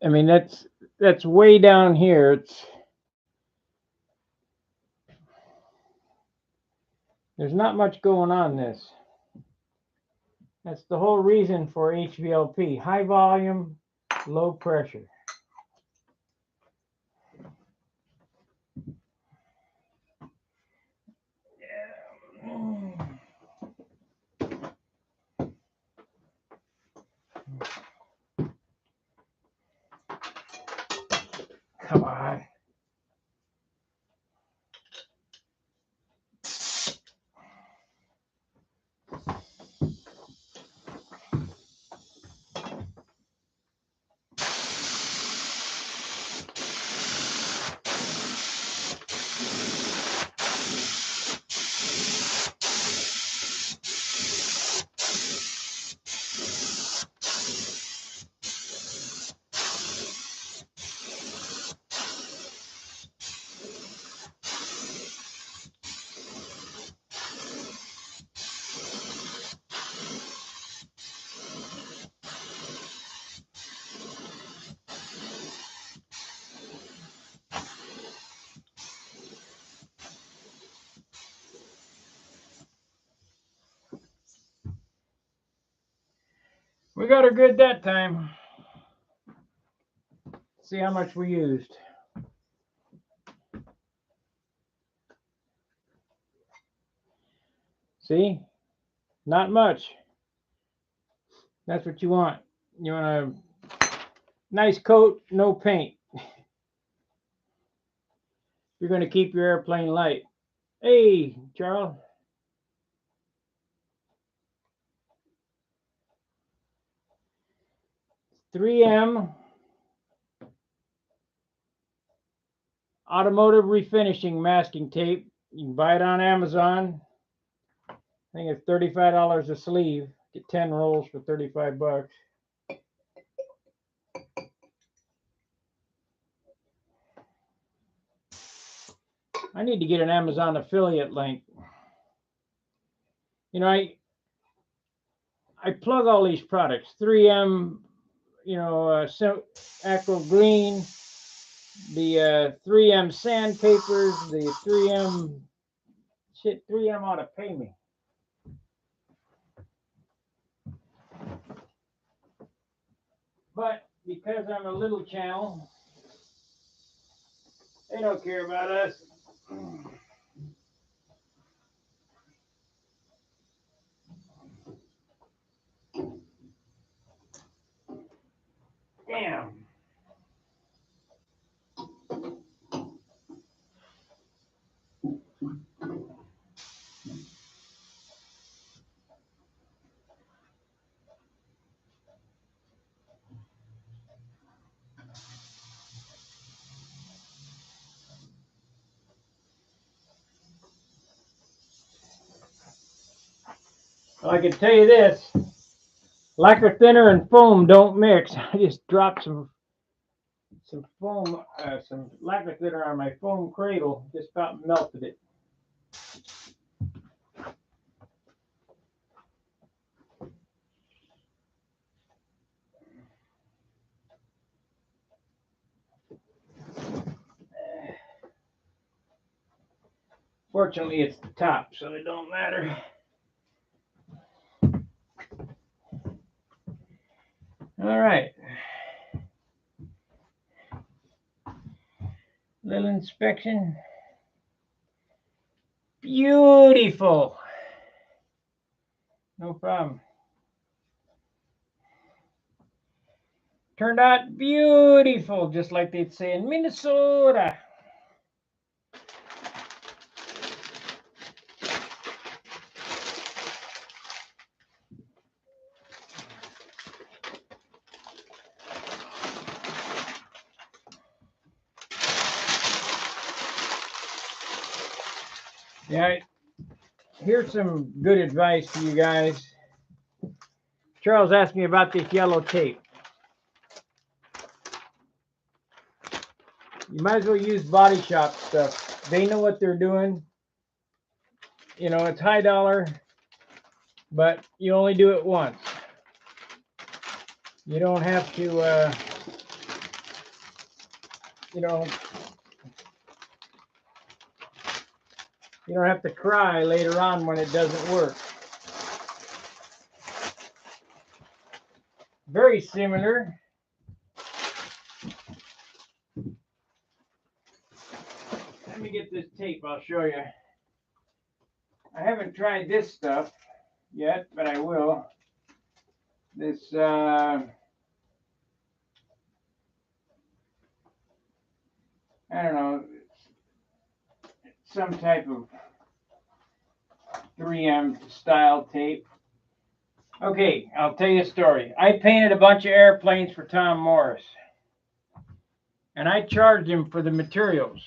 I mean, that's way down here. There's not much going on this. That's the whole reason for HVLP. High volume, low pressure. Come on. We got her good that time. See how much we used. See? Not much. That's what you want. You want a nice coat, no paint. You're going to keep your airplane light. Hey, Charles. 3M Automotive Refinishing Masking Tape. You can buy it on Amazon. I think it's $35 a sleeve. Get 10 rolls for 35 bucks. I need to get an Amazon affiliate link. You know, I plug all these products. 3M, you know, Acro Green, the 3M sandpapers, the 3M shit. 3M ought to pay me. But because I'm a little channel, they don't care about us. Damn. Well, I can tell you this. Lacquer thinner and foam don't mix. I just dropped some foam, some lacquer thinner on my foam cradle. Just about melted it. Fortunately, it's the top, so it don't matter. All right. Little inspection. Beautiful. No problem. Turned out beautiful, just like they'd say in Minnesota. Yeah, here's some good advice to you guys. Charles asked me about this yellow tape. You might as well use body shop stuff. They know what they're doing. You know, it's high dollar, but you only do it once. You don't have to, you know, you don't have to cry later on when it doesn't work. Very similar. Let me get this tape, I'll show you. I haven't tried this stuff yet, but I will. This, I don't know, some type of 3M style tape. Okay, I'll tell you a story. I painted a bunch of airplanes for Tom Morris, and I charged him for the materials.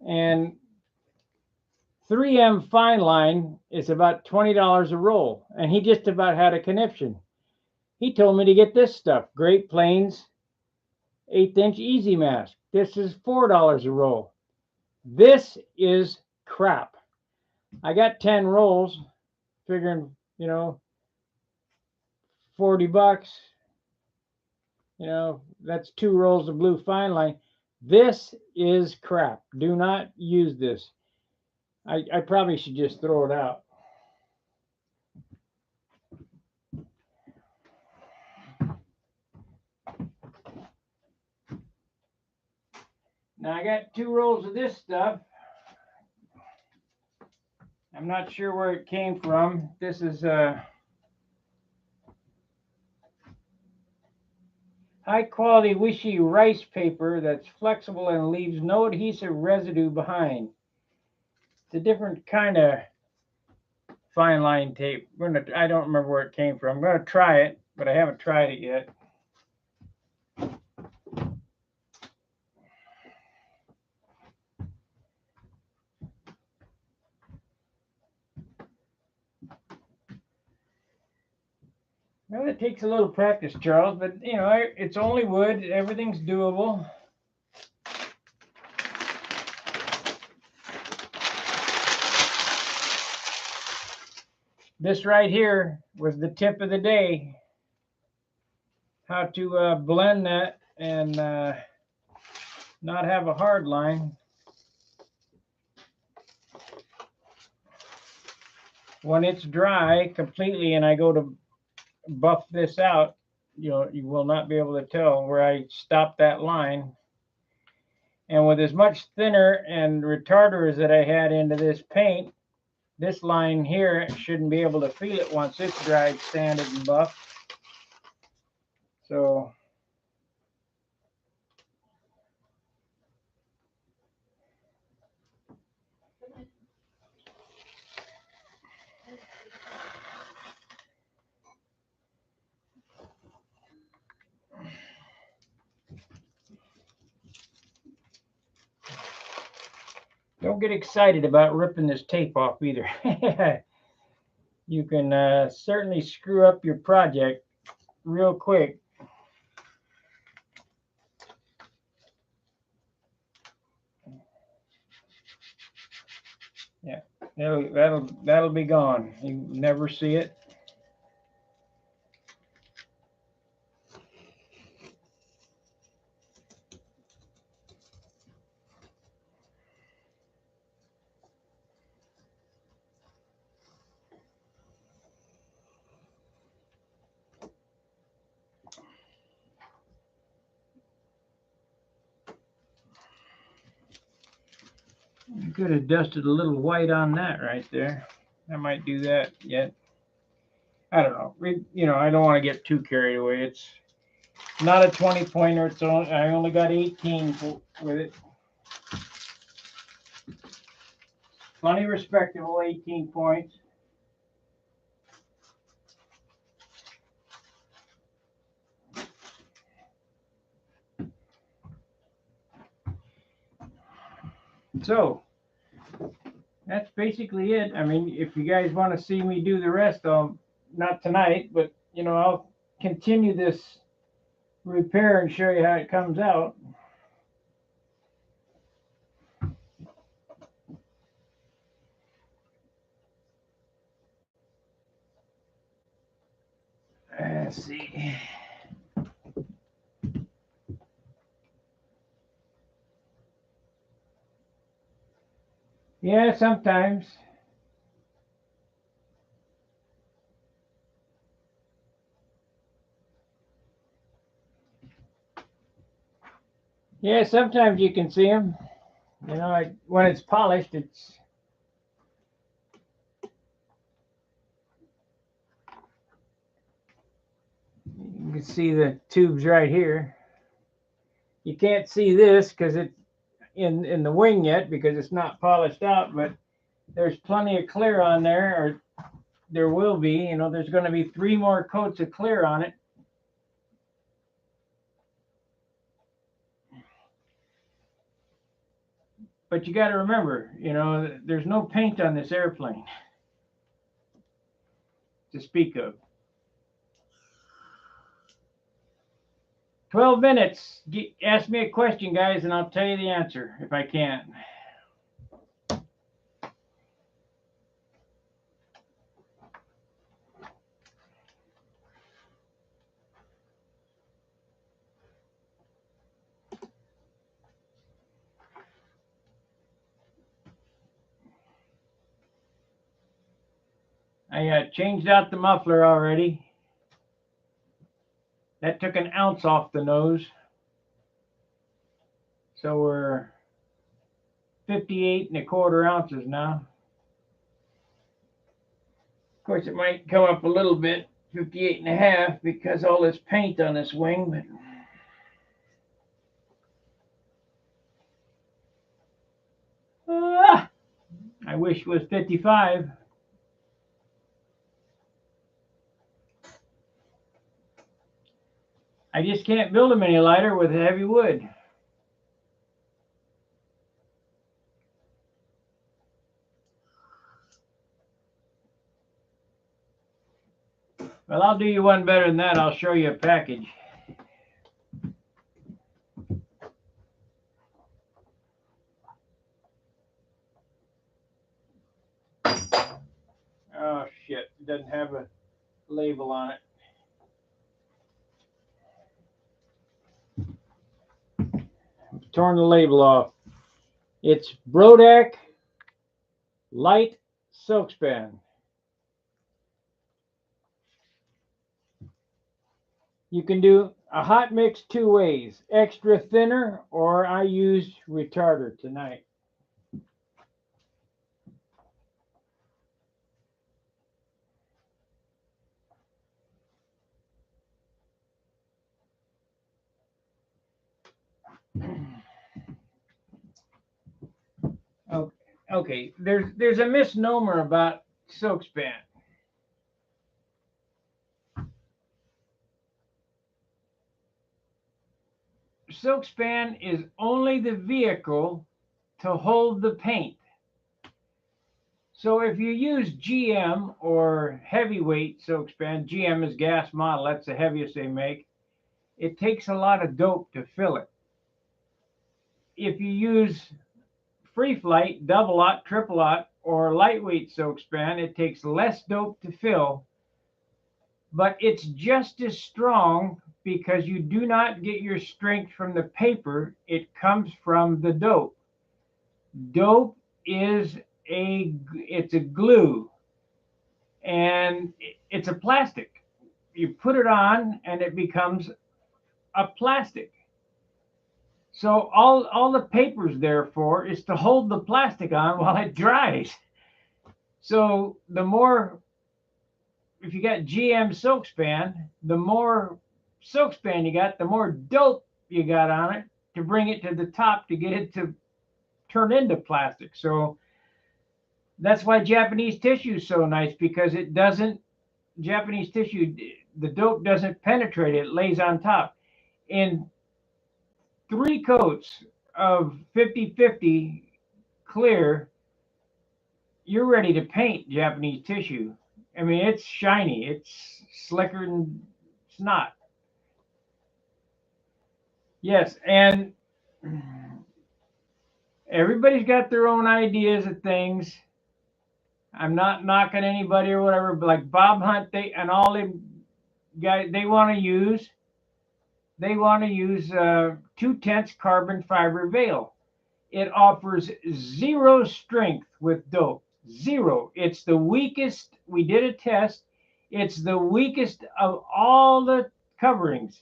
And 3M fine line is about $20 a roll, and he just about had a conniption. He told me to get this stuff, Great Plains 1/8" Easy Mask. This is $4 a roll. This is crap. I got 10 rolls, figuring, you know, 40 bucks. You know, that's 2 rolls of blue fine line. This is crap. Do not use this. I probably should just throw it out. Now I got 2 rolls of this stuff. I'm not sure where it came from. This is high quality wishy rice paper that's flexible and leaves no adhesive residue behind. It's a different kind of fine line tape. I don't remember where it came from. I'm going to try it, but I haven't tried it yet. Well, it takes a little practice, Charles, but you know, it's only wood. Everything's doable. This right here was the tip of the day. How to blend that and not have a hard line. When it's dry completely and I go to buff this out, you know, you will not be able to tell where I stopped that line. And with as much thinner and retarders that I had into this paint, this line here shouldn't be able to feel it once it's dried, sanded, and buffed. So don't get excited about ripping this tape off either. You can certainly screw up your project real quick. Yeah, that'll be gone. You never see it. You could have dusted a little white on that right there. I might do that yet. I don't know. I don't want to get too carried away. It's not a 20 pointer. I only got 18 with it. Plenty respectable 18 points. So that's basically it. I mean, if you guys want to see me do the rest, not tonight, but I'll continue this repair and show you how it comes out. Let's see. Yeah, sometimes. Yeah, sometimes you can see them. When it's polished, it's. You can see the tubes right here. You can't see this because it's in the wing yet because it's not polished out, but there's plenty of clear on there, or there will be. There's going to be 3 more coats of clear on it. But you got to remember, there's no paint on this airplane to speak of. 12 minutes. Ask me a question, guys, and I'll tell you the answer if I can. I changed out the muffler already. That took an ounce off the nose. So we're 58¼ ounces now. Of course, it might come up a little bit, 58½, because all this paint on this wing, but I wish it was 55. I just can't build them any lighter with heavy wood. Well, I'll do you one better than that. I'll show you a package. Oh, shit. It doesn't have a label on it. Torn the label off. It's Brodak Light Silk Span. You can do a hot mix 2 ways, extra thinner, or I used retarder tonight. Okay, there's a misnomer about silk span. Silk span is only the vehicle to hold the paint. So if you use GM or heavyweight silk span, GM is gas model, that's the heaviest they make, it takes a lot of dope to fill it. If you use free flight, double aught, triple aught, or lightweight silk span, it takes less dope to fill, but it's just as strong because you do not get your strength from the paper. It comes from the dope. Dope is it's a glue, and it's a plastic. You put it on and it becomes a plastic. So all the paper's there for is to hold the plastic on while it dries. So the more if you got GM silk span, the more silk span you got, the more dope you got on it to bring it to the top to get it to turn into plastic. So that's why Japanese tissue is so nice, because it doesn't, Japanese tissue, the dope doesn't penetrate it, it lays on top. In 3 coats of 50/50 clear, you're ready to paint Japanese tissue. I mean, it's shiny, it's slicker than snot. Yes, and everybody's got their own ideas of things. I'm not knocking anybody or whatever, but like Bob Hunt, they and all them guys, they want to use 2/10 carbon fiber veil. It offers zero strength with dope. Zero. It's the weakest. We did a test. It's the weakest of all the coverings.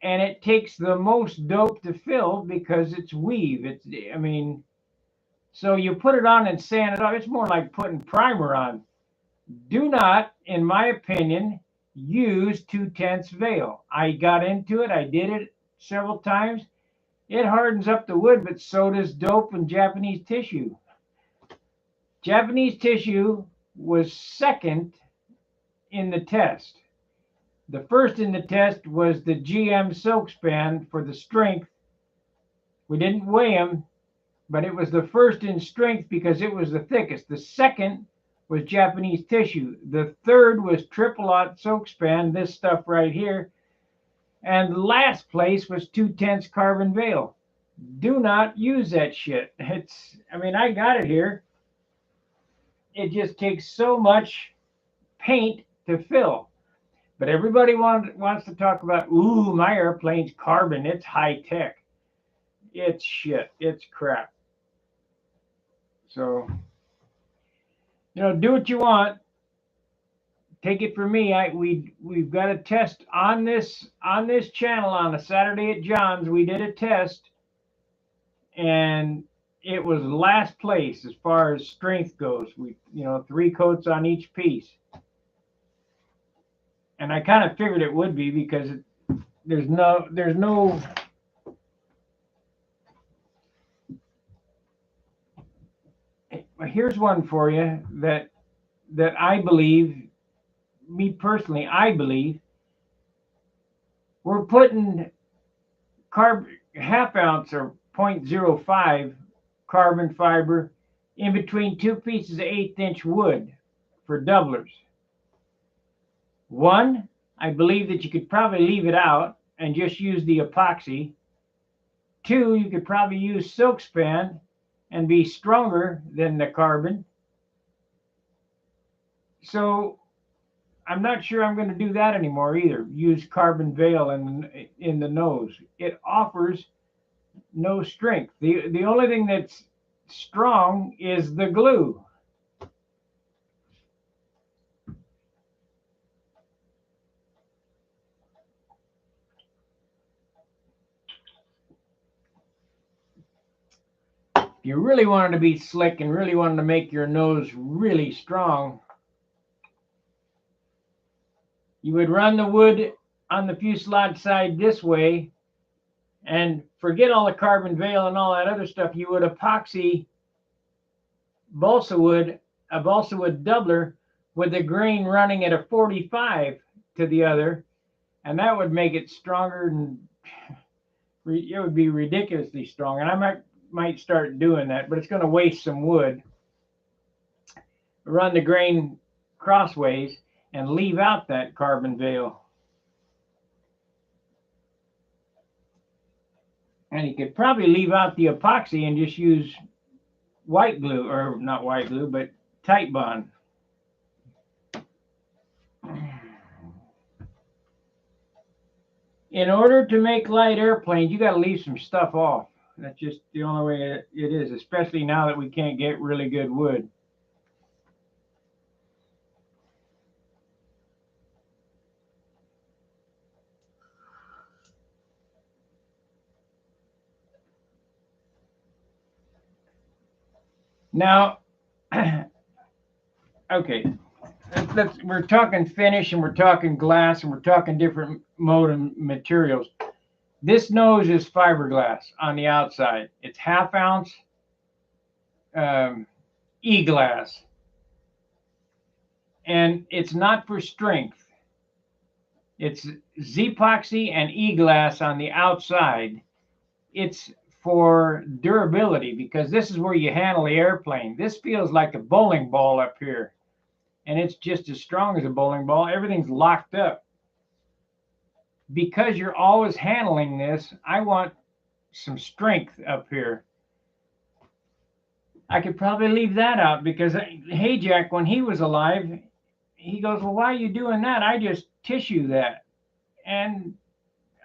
And it takes the most dope to fill because it's weave. I mean, so you put it on and sand it off. It's more like putting primer on. Do not, in my opinion, use 2/10 veil. I got into it. I did it several times. It hardens up the wood, but so does dope and Japanese tissue. Japanese tissue was second in the test. The first in the test was the GM silk span for the strength. We didn't weigh them, but it was the first in strength because it was the thickest. The second was Japanese tissue. The third was triple aught silk span, this stuff right here. And the last place was 2/10 carbon veil. Do not use that shit. I mean, I got it here. It just takes so much paint to fill. But everybody wants to talk about, ooh, my airplane's carbon. It's high tech. It's shit. It's crap. So, do what you want. Take it from me. We've got a test on this channel on a Saturday at John's. We did a test, and it was last place as far as strength goes. We 3 coats on each piece, and I kind of figured it would be because there's no. Here's one for you that I believe, me personally, I believe we're putting half ounce or 0.05 carbon fiber in between 2 pieces of 1/8 inch wood for doublers. One, I believe that you could probably leave it out and just use the epoxy. 2, you could probably use silk span and be stronger than the carbon. So I'm not sure I'm going to do that anymore either. Use carbon veil in the nose. It offers no strength. The only thing that's strong is the glue. If you really wanted to be slick and really wanted to make your nose really strong, you would run the wood on the fuselage side this way and forget all the carbon veil and all that other stuff. You would epoxy a balsa wood doubler with the grain running at a 45 to the other, and that would make it stronger, and it would be ridiculously strong. And I might start doing that, but it's going to waste some wood. Run the grain crossways and leave out that carbon veil. And you could probably leave out the epoxy and just use white glue, or not white glue, but tight bond. In order to make light airplanes, you got to leave some stuff off. That's just the only way it is, especially now that we can't get really good wood. Now, okay, we're talking finish, and we're talking glass, and we're talking different mode and materials. This nose is fiberglass on the outside. It's 1/2 ounce e-glass, and it's not for strength. It's Z-epoxy and e-glass on the outside. It's for durability, because this is where you handle the airplane. This feels like a bowling ball up here, and it's just as strong as a bowling ball. Everything's locked up. Because you're always handling this, I want some strength up here. I could probably leave that out, because Hey Jack, when he was alive, he goes, well, why are you doing that? I just tissue that. And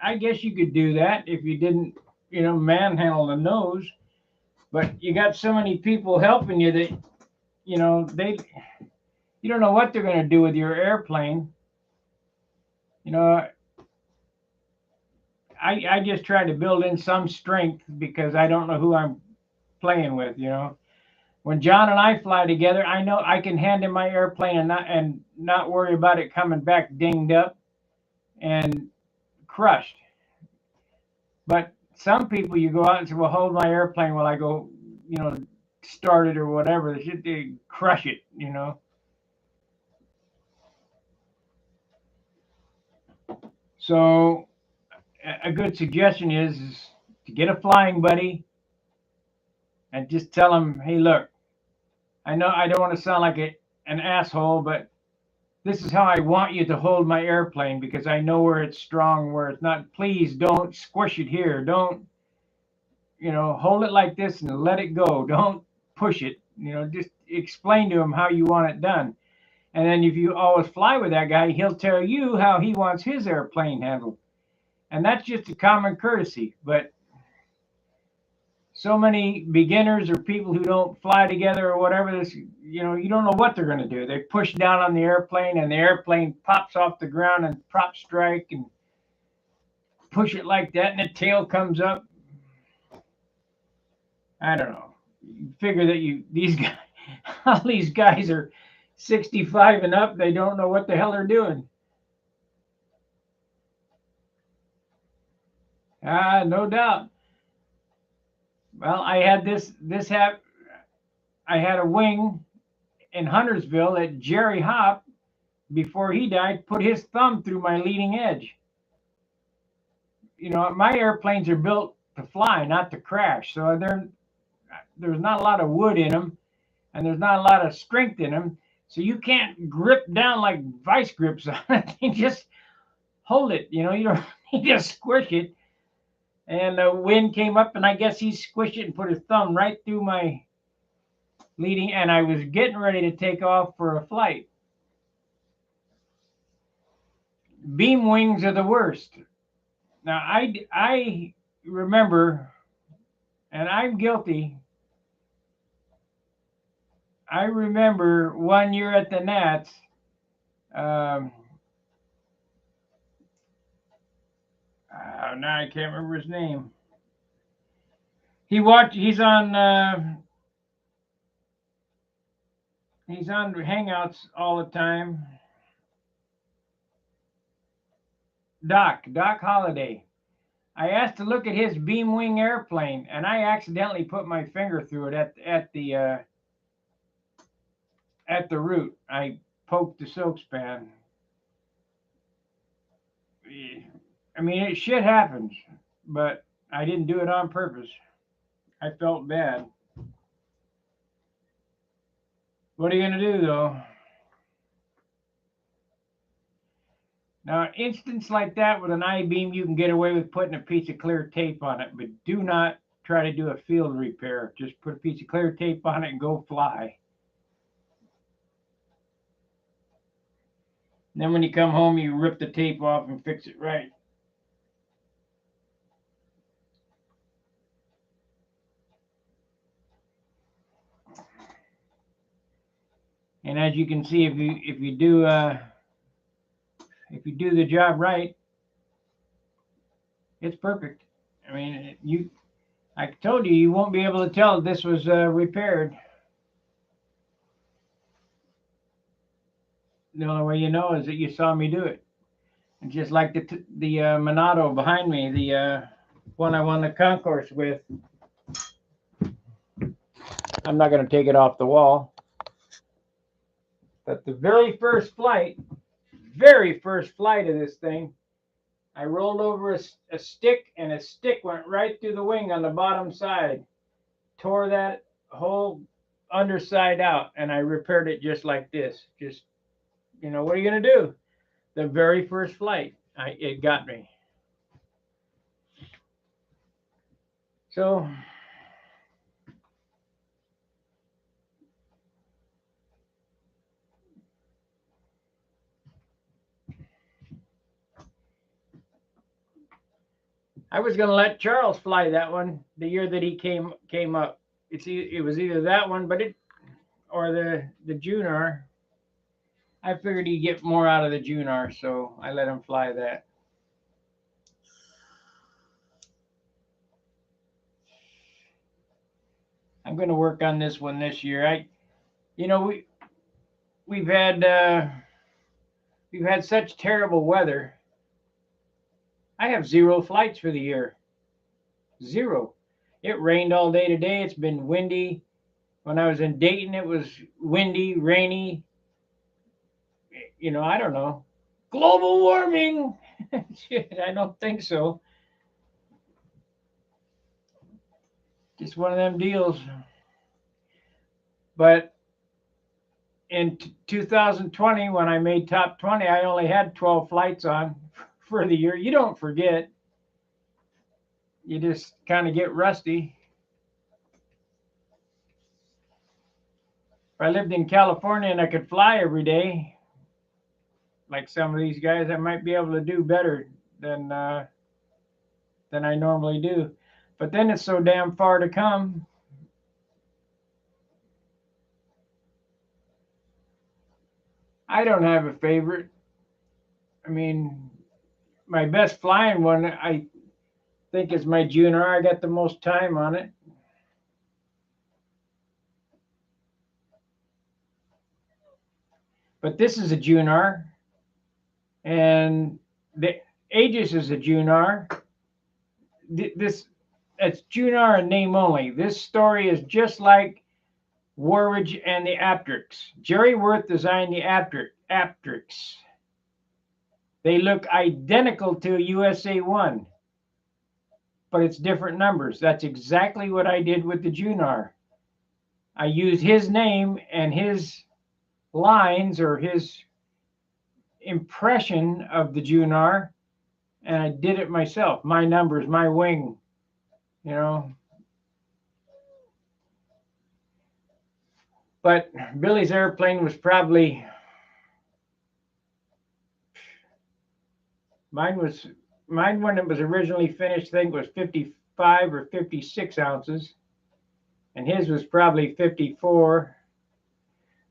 I guess you could do that if you didn't, manhandle the nose. But you got so many people helping you that, you don't know what they're going to do with your airplane. I just try to build in some strength, because I don't know who I'm playing with. When John and I fly together, I know I can hand him my airplane and not worry about it coming back dinged up and crushed. But some people, you go out and say, well, hold my airplane while I go, start it or whatever. They crush it. So a good suggestion is to get a flying buddy and just tell them, hey, look, I know I don't want to sound like an asshole, but this is how I want you to hold my airplane, because I know where it's strong, where it's not. Please don't squish it here. Don't, hold it like this and let it go. Don't push it. Just explain to him how you want it done. And then if you always fly with that guy, he'll tell you how he wants his airplane handled. And that's just a common courtesy. But so many beginners or people who don't fly together or whatever, you don't know what they're going to do. They push down on the airplane, and the airplane pops off the ground and prop strike and push it like that, and the tail comes up. I don't know. You figure that these guys, all these guys are 65 and up. They don't know what the hell they're doing. No doubt. Well, I had I had a wing in Huntersville that Jerry Hopp, before he died, put his thumb through my leading edge. My airplanes are built to fly, not to crash. So there's not a lot of wood in them, and there's not a lot of strength in them. So you can't grip down like vice grips on it. You just hold it. You don't you just squish it. And the wind came up, and I guess he squished it and put his thumb right through my leading. And I was getting ready to take off for a flight. Beam wings are the worst. Now I remember, and I'm guilty. I remember one year at the Nats. Now I can't remember his name. He's on Hangouts all the time. Doc Holliday. I asked to look at his beam wing airplane, and I accidentally put my finger through it at the root. I poked the silk span. I mean, shit happens, but I didn't do it on purpose. I felt bad. What are you going to do, though? Now, an instance like that with an I-beam, you can get away with putting a piece of clear tape on it, but do not try to do a field repair. Just put a piece of clear tape on it and go fly. And then when you come home, you rip the tape off and fix it right. And as you can see, if you do the job right, it's perfect. I mean, I told you won't be able to tell if this was repaired. The only way you know is that you saw me do it. And just like the Monado behind me, the one I won the concourse with. I'm not going to take it off the wall. But the very first flight of this thing, I rolled over a stick, and a stick went right through the wing on the bottom side, tore that whole underside out, and I repaired it just like this. Just, what are you going to do? The very first flight, it got me. So I was going to let Charles fly that one the year that he came up. It was either that one, or the Junar. I figured he'd get more out of the Junar, so I let him fly that. I'm going to work on this one this year. We've had such terrible weather. I have 0 flights for the year. 0. It rained all day today. It's been windy. When I was in Dayton, it was windy, rainy. I don't know. Global warming. Shit, I don't think so. Just one of them deals. But in 2020, when I made top 20, I only had 12 flights on for the year. You don't forget. You just kind of get rusty. If I lived in California and I could fly every day, like some of these guys, I might be able to do better than I normally do. But then it's so damn far to come. I don't have a favorite. I mean, my best flying one, I think, is my Junar. I got the most time on it. But this is a Junar, and the Aegis is a Junar. It's Junar in name only. This story is just like Warridge and the Aptrix. Jerry Worth designed the Aptrix. They look identical to a USA 1, but it's different numbers. That's exactly what I did with the Junar. I used his name and his lines, or his impression of the Junar, and I did it myself. My numbers, my wing, But Billy's airplane was probably, mine when it was originally finished, I think, was 55 or 56 ounces, and his was probably 54.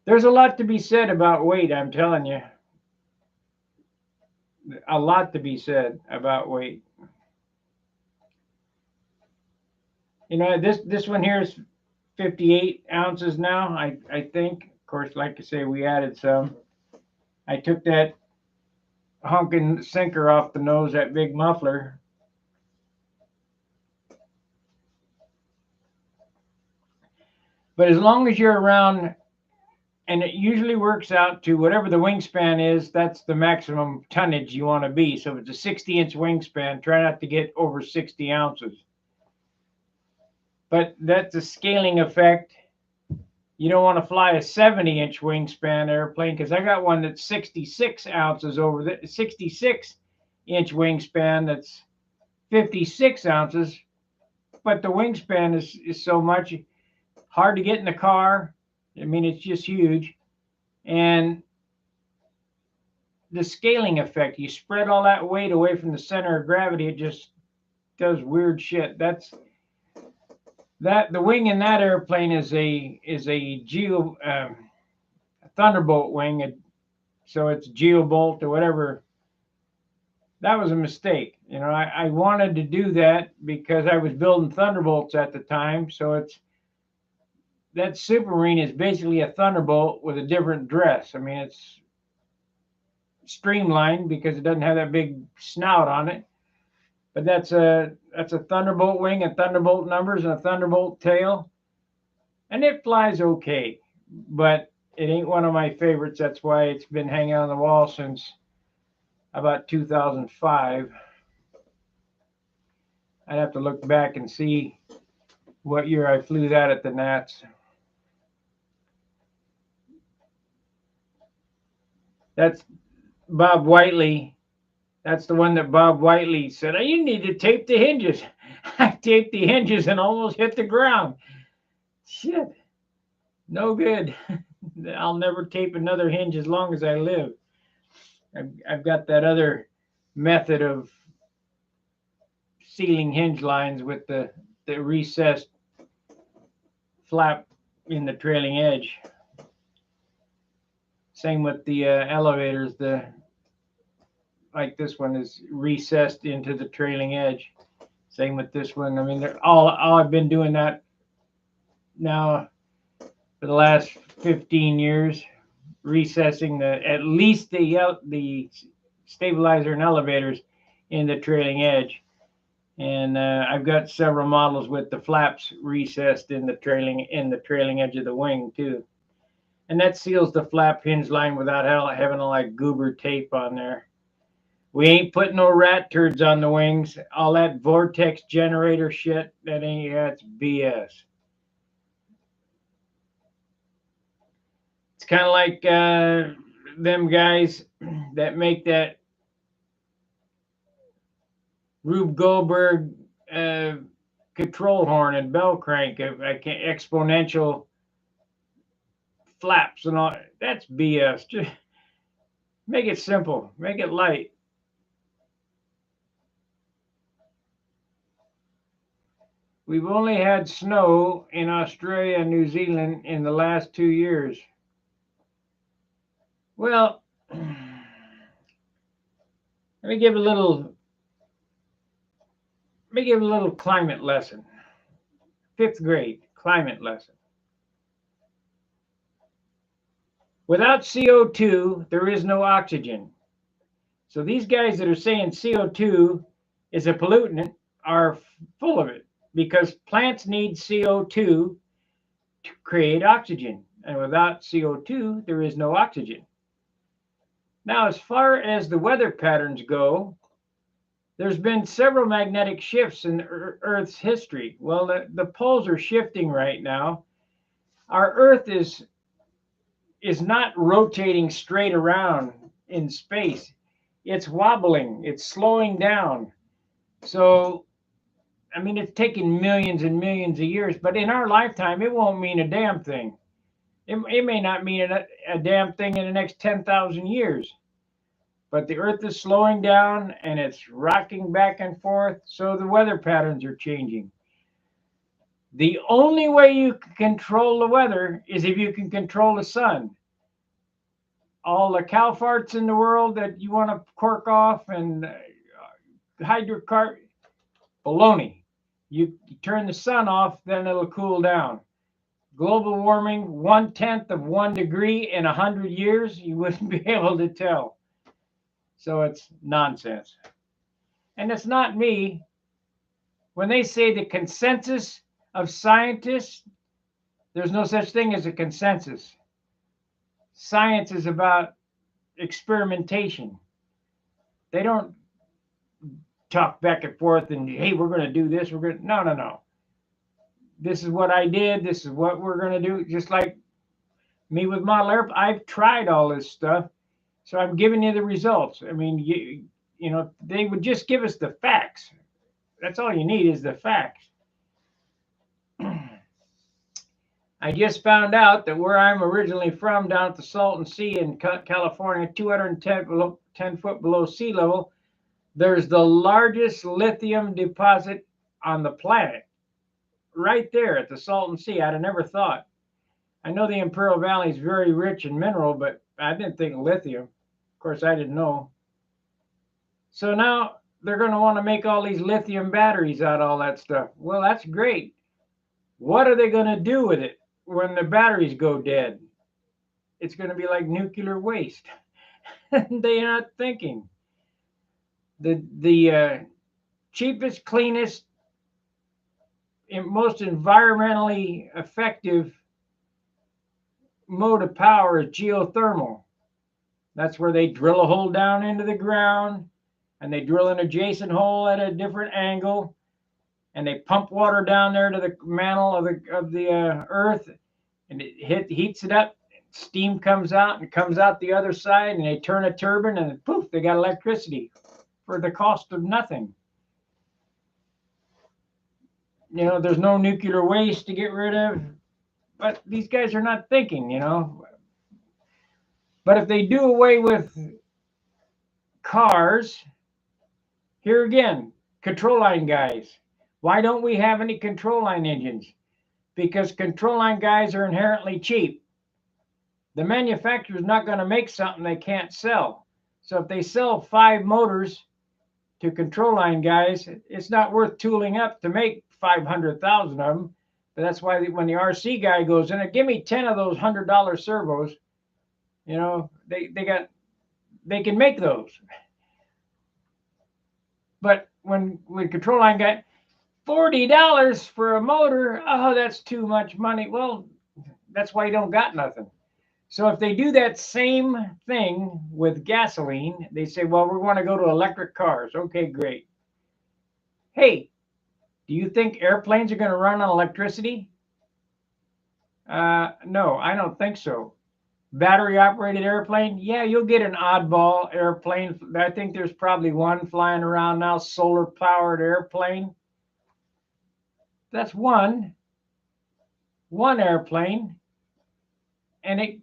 There's a lot to be said about weight, I'm telling you. A lot to be said about weight. This one here is 58 ounces now, I think. Of course, like I say, we added some. I took that honking sinker off the nose, that big muffler. But as long as you're around, and it usually works out to whatever the wingspan is, that's the maximum tonnage you want to be. So if it's a 60-inch wingspan, try not to get over 60 ounces. But that's a scaling effect. You don't want to fly a 70-inch wingspan airplane, because I got one that's 66 ounces over the 66-inch wingspan that's 56 ounces. But the wingspan is so much, hard to get in the car. I mean, it's just huge. And the scaling effect, you spread all that weight away from the center of gravity, it just does weird shit. The wing in that airplane is a Thunderbolt wing, so it's Geobolt or whatever. That was a mistake. I wanted to do that because I was building Thunderbolts at the time. So that Supermarine is basically a Thunderbolt with a different dress. I mean, streamlined because it doesn't have that big snout on it. But that's a Thunderbolt wing, a Thunderbolt numbers, and a Thunderbolt tail, and it flies okay. But it ain't one of my favorites. That's why it's been hanging on the wall since about 2005. I'd have to look back and see what year I flew that at the Nats. That's Bob Whiteley. That's the one that Bob Whiteley said, oh, you need to tape the hinges. I taped the hinges and almost hit the ground. Shit. No good. I'll never tape another hinge as long as I live. I've got that other method of sealing hinge lines with the recessed flap in the trailing edge. Same with the elevators. Like this one is recessed into the trailing edge. Same with this one. I mean, they're all I've been doing that now for the last 15 years, recessing at least the stabilizer and elevators in the trailing edge. And I've got several models with the flaps recessed in the trailing edge of the wing too. And that seals the flap hinge line without having to like goober tape on there. We ain't putting no rat turds on the wings. All that vortex generator shit, that's BS. It's kind of like them guys that make that Rube Goldberg control horn and bell crank, exponential flaps and all. That's BS. Just make it simple. Make it light. We've only had snow in Australia and New Zealand in the last 2 years. Well, let me give a little climate lesson. 5th grade climate lesson. Without CO2, there is no oxygen. So these guys that are saying CO2 is a pollutant are full of it, because plants need CO2 to create oxygen. And without CO2, there is no oxygen. Now, as far as the weather patterns go, there's been several magnetic shifts in Earth's history. Well, the poles are shifting right now. Our Earth is not rotating straight around in space. It's wobbling. It's slowing down. So, I mean, it's taken millions and millions of years, but in our lifetime, it won't mean a damn thing. It may not mean a damn thing in the next 10,000 years. But the Earth is slowing down and it's rocking back and forth, so the weather patterns are changing. The only way you can control the weather is if you can control the sun. All the cow farts in the world that you want to cork off and hydrocarbon, baloney. You turn the sun off, then it'll cool down. Global warming, 1/10 of 1 degree in 100 years, you wouldn't be able to tell. So it's nonsense. And it's not me. When they say the consensus of scientists, there's no such thing as a consensus. Science is about experimentation. They don't talk back and forth and, hey, we're going to do this. No. This is what I did. This is what we're going to do. Just like me with model airplane, I've tried all this stuff. So I'm giving you the results. I mean, you know, they would just give us the facts. That's all you need is the facts. I just found out that where I'm originally from, down at the Salton Sea in California, 210 foot below sea level, there's the largest lithium deposit on the planet. Right there at the Salton Sea. I'd have never thought. I know the Imperial Valley is very rich in mineral, but I didn't think lithium. Of course, I didn't know. So now they're going to want to make all these lithium batteries out of all that stuff. Well, that's great. What are they going to do with it when the batteries go dead? It's going to be like nuclear waste. They're not thinking. The cheapest, cleanest, most environmentally effective mode of power is geothermal. That's where they drill a hole down into the ground, and they drill an adjacent hole at a different angle, and they pump water down there to the mantle of the earth, and it heats it up. Steam comes out and comes out the other side, and they turn a turbine, and poof, they got electricity for the cost of nothing. You know, there's no nuclear waste to get rid of, but these guys are not thinking, you know. But if they do away with cars, here again, control line guys. Why don't we have any control line engines? Because control line guys are inherently cheap. The manufacturer's not going to make something they can't sell. So if they sell 5 motors to control line guys, it's not worth tooling up to make 500,000 of them. But that's why when the RC guy goes in, give me 10 of those $100 servos. You know, they can make those. But when control line guy, $40 for a motor, oh, that's too much money. Well, that's why you don't got nothing. So if they do that same thing with gasoline, they say, well, we want to go to electric cars. Okay, great. Hey, do you think airplanes are going to run on electricity? No, I don't think so. Battery operated airplane? Yeah, you'll get an oddball airplane. I think there's probably one flying around now, solar powered airplane. That's one airplane, and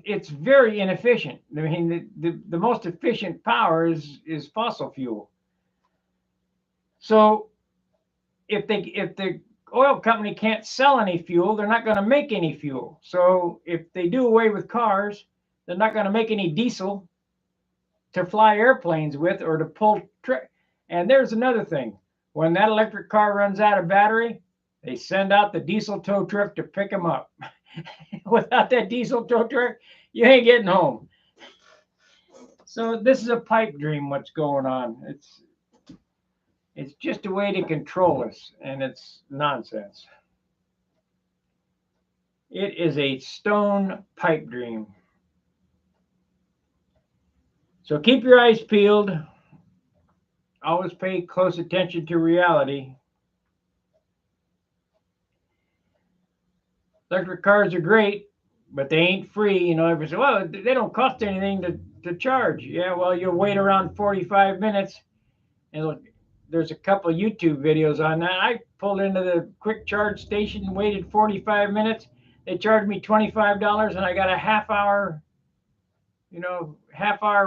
it's very inefficient. I mean, the most efficient power is fossil fuel. So if the oil company can't sell any fuel, they're not going to make any fuel. So if they do away with cars, they're not going to make any diesel to fly airplanes with or to pull. And there's another thing. When that electric car runs out of battery, they send out the diesel tow truck to pick them up. Without that diesel tow truck, you ain't getting home. So this is a pipe dream, what's going on. It's just a way to control us, and it's nonsense. It is a stone pipe dream. So keep your eyes peeled. Always pay close attention to reality. Electric cars are great, but they ain't free. You know, everybody says, well, they don't cost anything to charge. Yeah, well, you'll wait around 45 minutes. And look, there's a couple of YouTube videos on that. I pulled into the quick charge station and waited 45 minutes. They charged me $25, and I got a half hour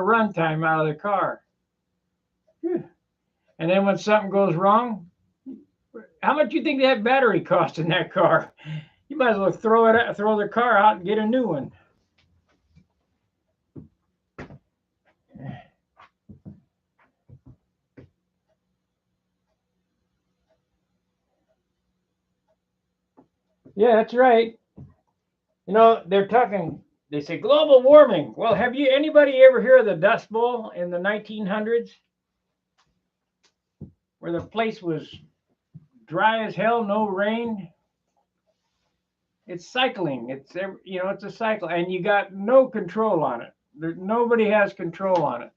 run time out of the car. Whew. And then when something goes wrong, how much do you think that battery cost in that car? You might as well throw the car out and get a new one. Yeah, that's right. You know, they say global warming. Well, have anybody ever heard of the Dust Bowl in the 1900s? Where the place was dry as hell, no rain. It's cycling. It's a cycle, and you got no control on it. Nobody has control on it.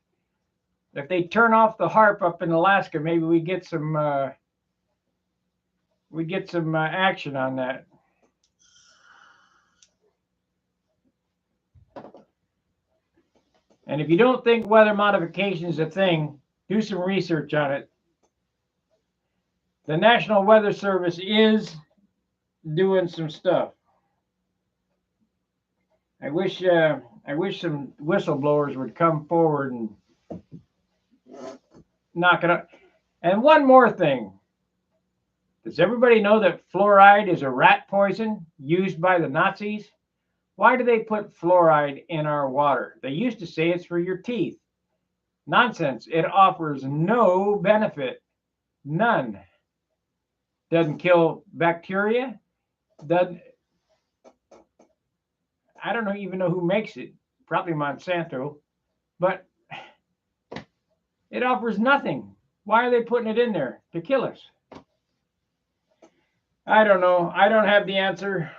If they turn off the HARP up in Alaska, maybe we get some action on that. And if you don't think weather modification is a thing, do some research on it. The National Weather Service is doing some stuff. I wish some whistleblowers would come forward and knock it up. And one more thing. Does everybody know that fluoride is a rat poison used by the Nazis? Why do they put fluoride in our water? They used to say it's for your teeth. Nonsense. It offers no benefit. None. Doesn't kill bacteria. I don't even know who makes it. Probably Monsanto. but it offers nothing. Why are they putting it in there? To kill us. I don't know. I don't have the answer.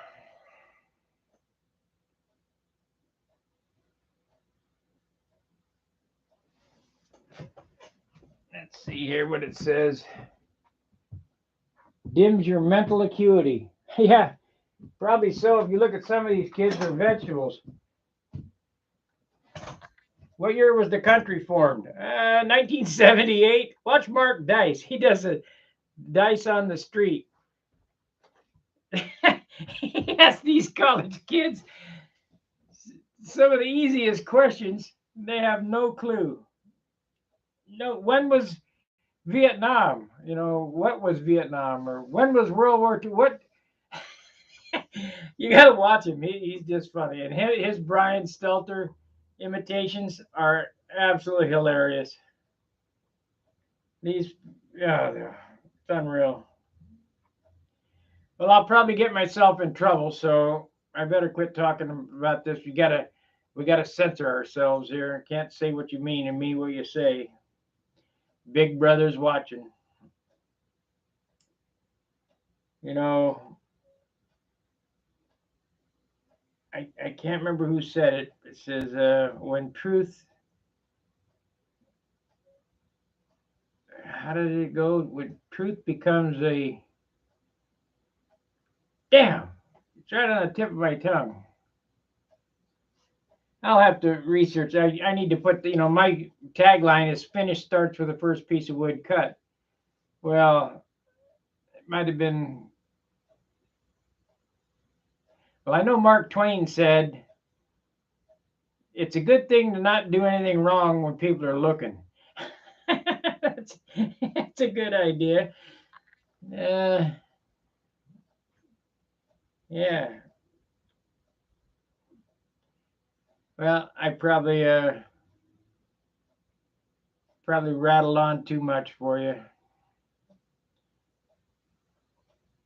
Let's see here what it says. Dims your mental acuity. Yeah, probably so. If you look at some of these kids, they're vegetables. What year was the country formed? 1978. Watch Mark Dice. He does a dice on the street. He asks these college kids some of the easiest questions. They have no clue. No, when was Vietnam? You know, what was Vietnam? Or when was World War II? What? You got to watch him. He's just funny. And his Brian Stelter imitations are absolutely hilarious. These, yeah, it's unreal. Well, I'll probably get myself in trouble, so I better quit talking about this. We gotta censor ourselves here. Can't say what you mean and mean what you say. Big Brother's watching. You know, I can't remember who said it. It says, when truth, how did it go? When truth becomes a, damn, it's right on the tip of my tongue. I'll have to research. I need to put, my tagline is finish starts with the first piece of wood cut. Well, it might have been, well, I know Mark Twain said, it's a good thing to not do anything wrong when people are looking. That's a good idea. Yeah. Well, I probably rattled on too much for you.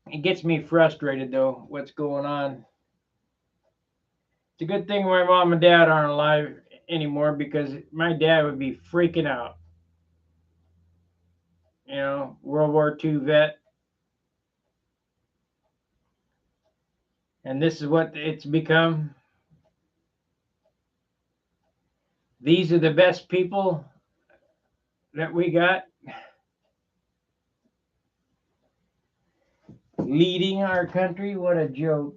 It gets me frustrated though, what's going on. It's a good thing my mom and dad aren't alive anymore because my dad would be freaking out. World War II vet. And this is what it's become. These are the best people that we got leading our country. What a joke.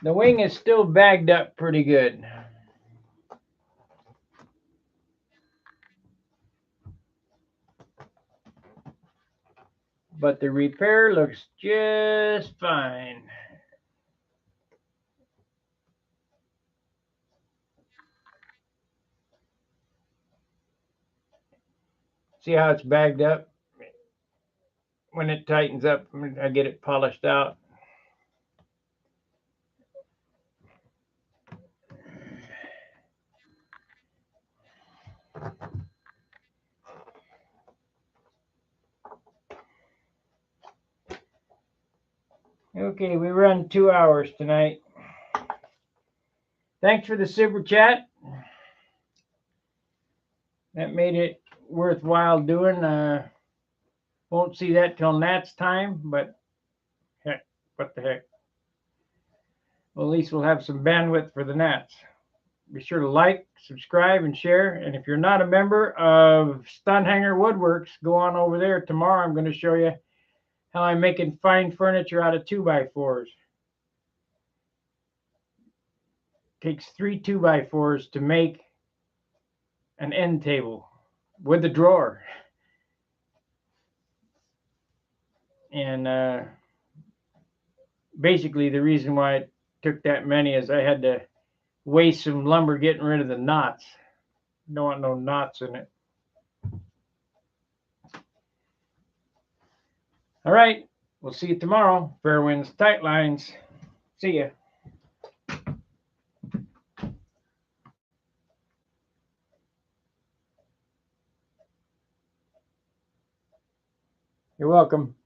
The wing is still bagged up pretty good. But the repair looks just fine. See how it's bagged up? When it tightens up, I get it polished out. Okay, we run 2 hours tonight. Thanks for the super chat. That made it worthwhile doing. Won't see that till Nat's time, but heck, what the heck. Well, at least we'll have some bandwidth for the Nats. Be sure to like, subscribe, and share. And if you're not a member of Stunt Hanger Woodworks, go on over there. Tomorrow I'm going to show you how I'm making fine furniture out of 2x4s. Takes 3 2x4s to make an end table with a drawer. And basically the reason why it took that many is I had to waste some lumber getting rid of the knots. Don't want no knots in it. All right, we'll see you tomorrow. Fair winds, tight lines. See ya. You're welcome.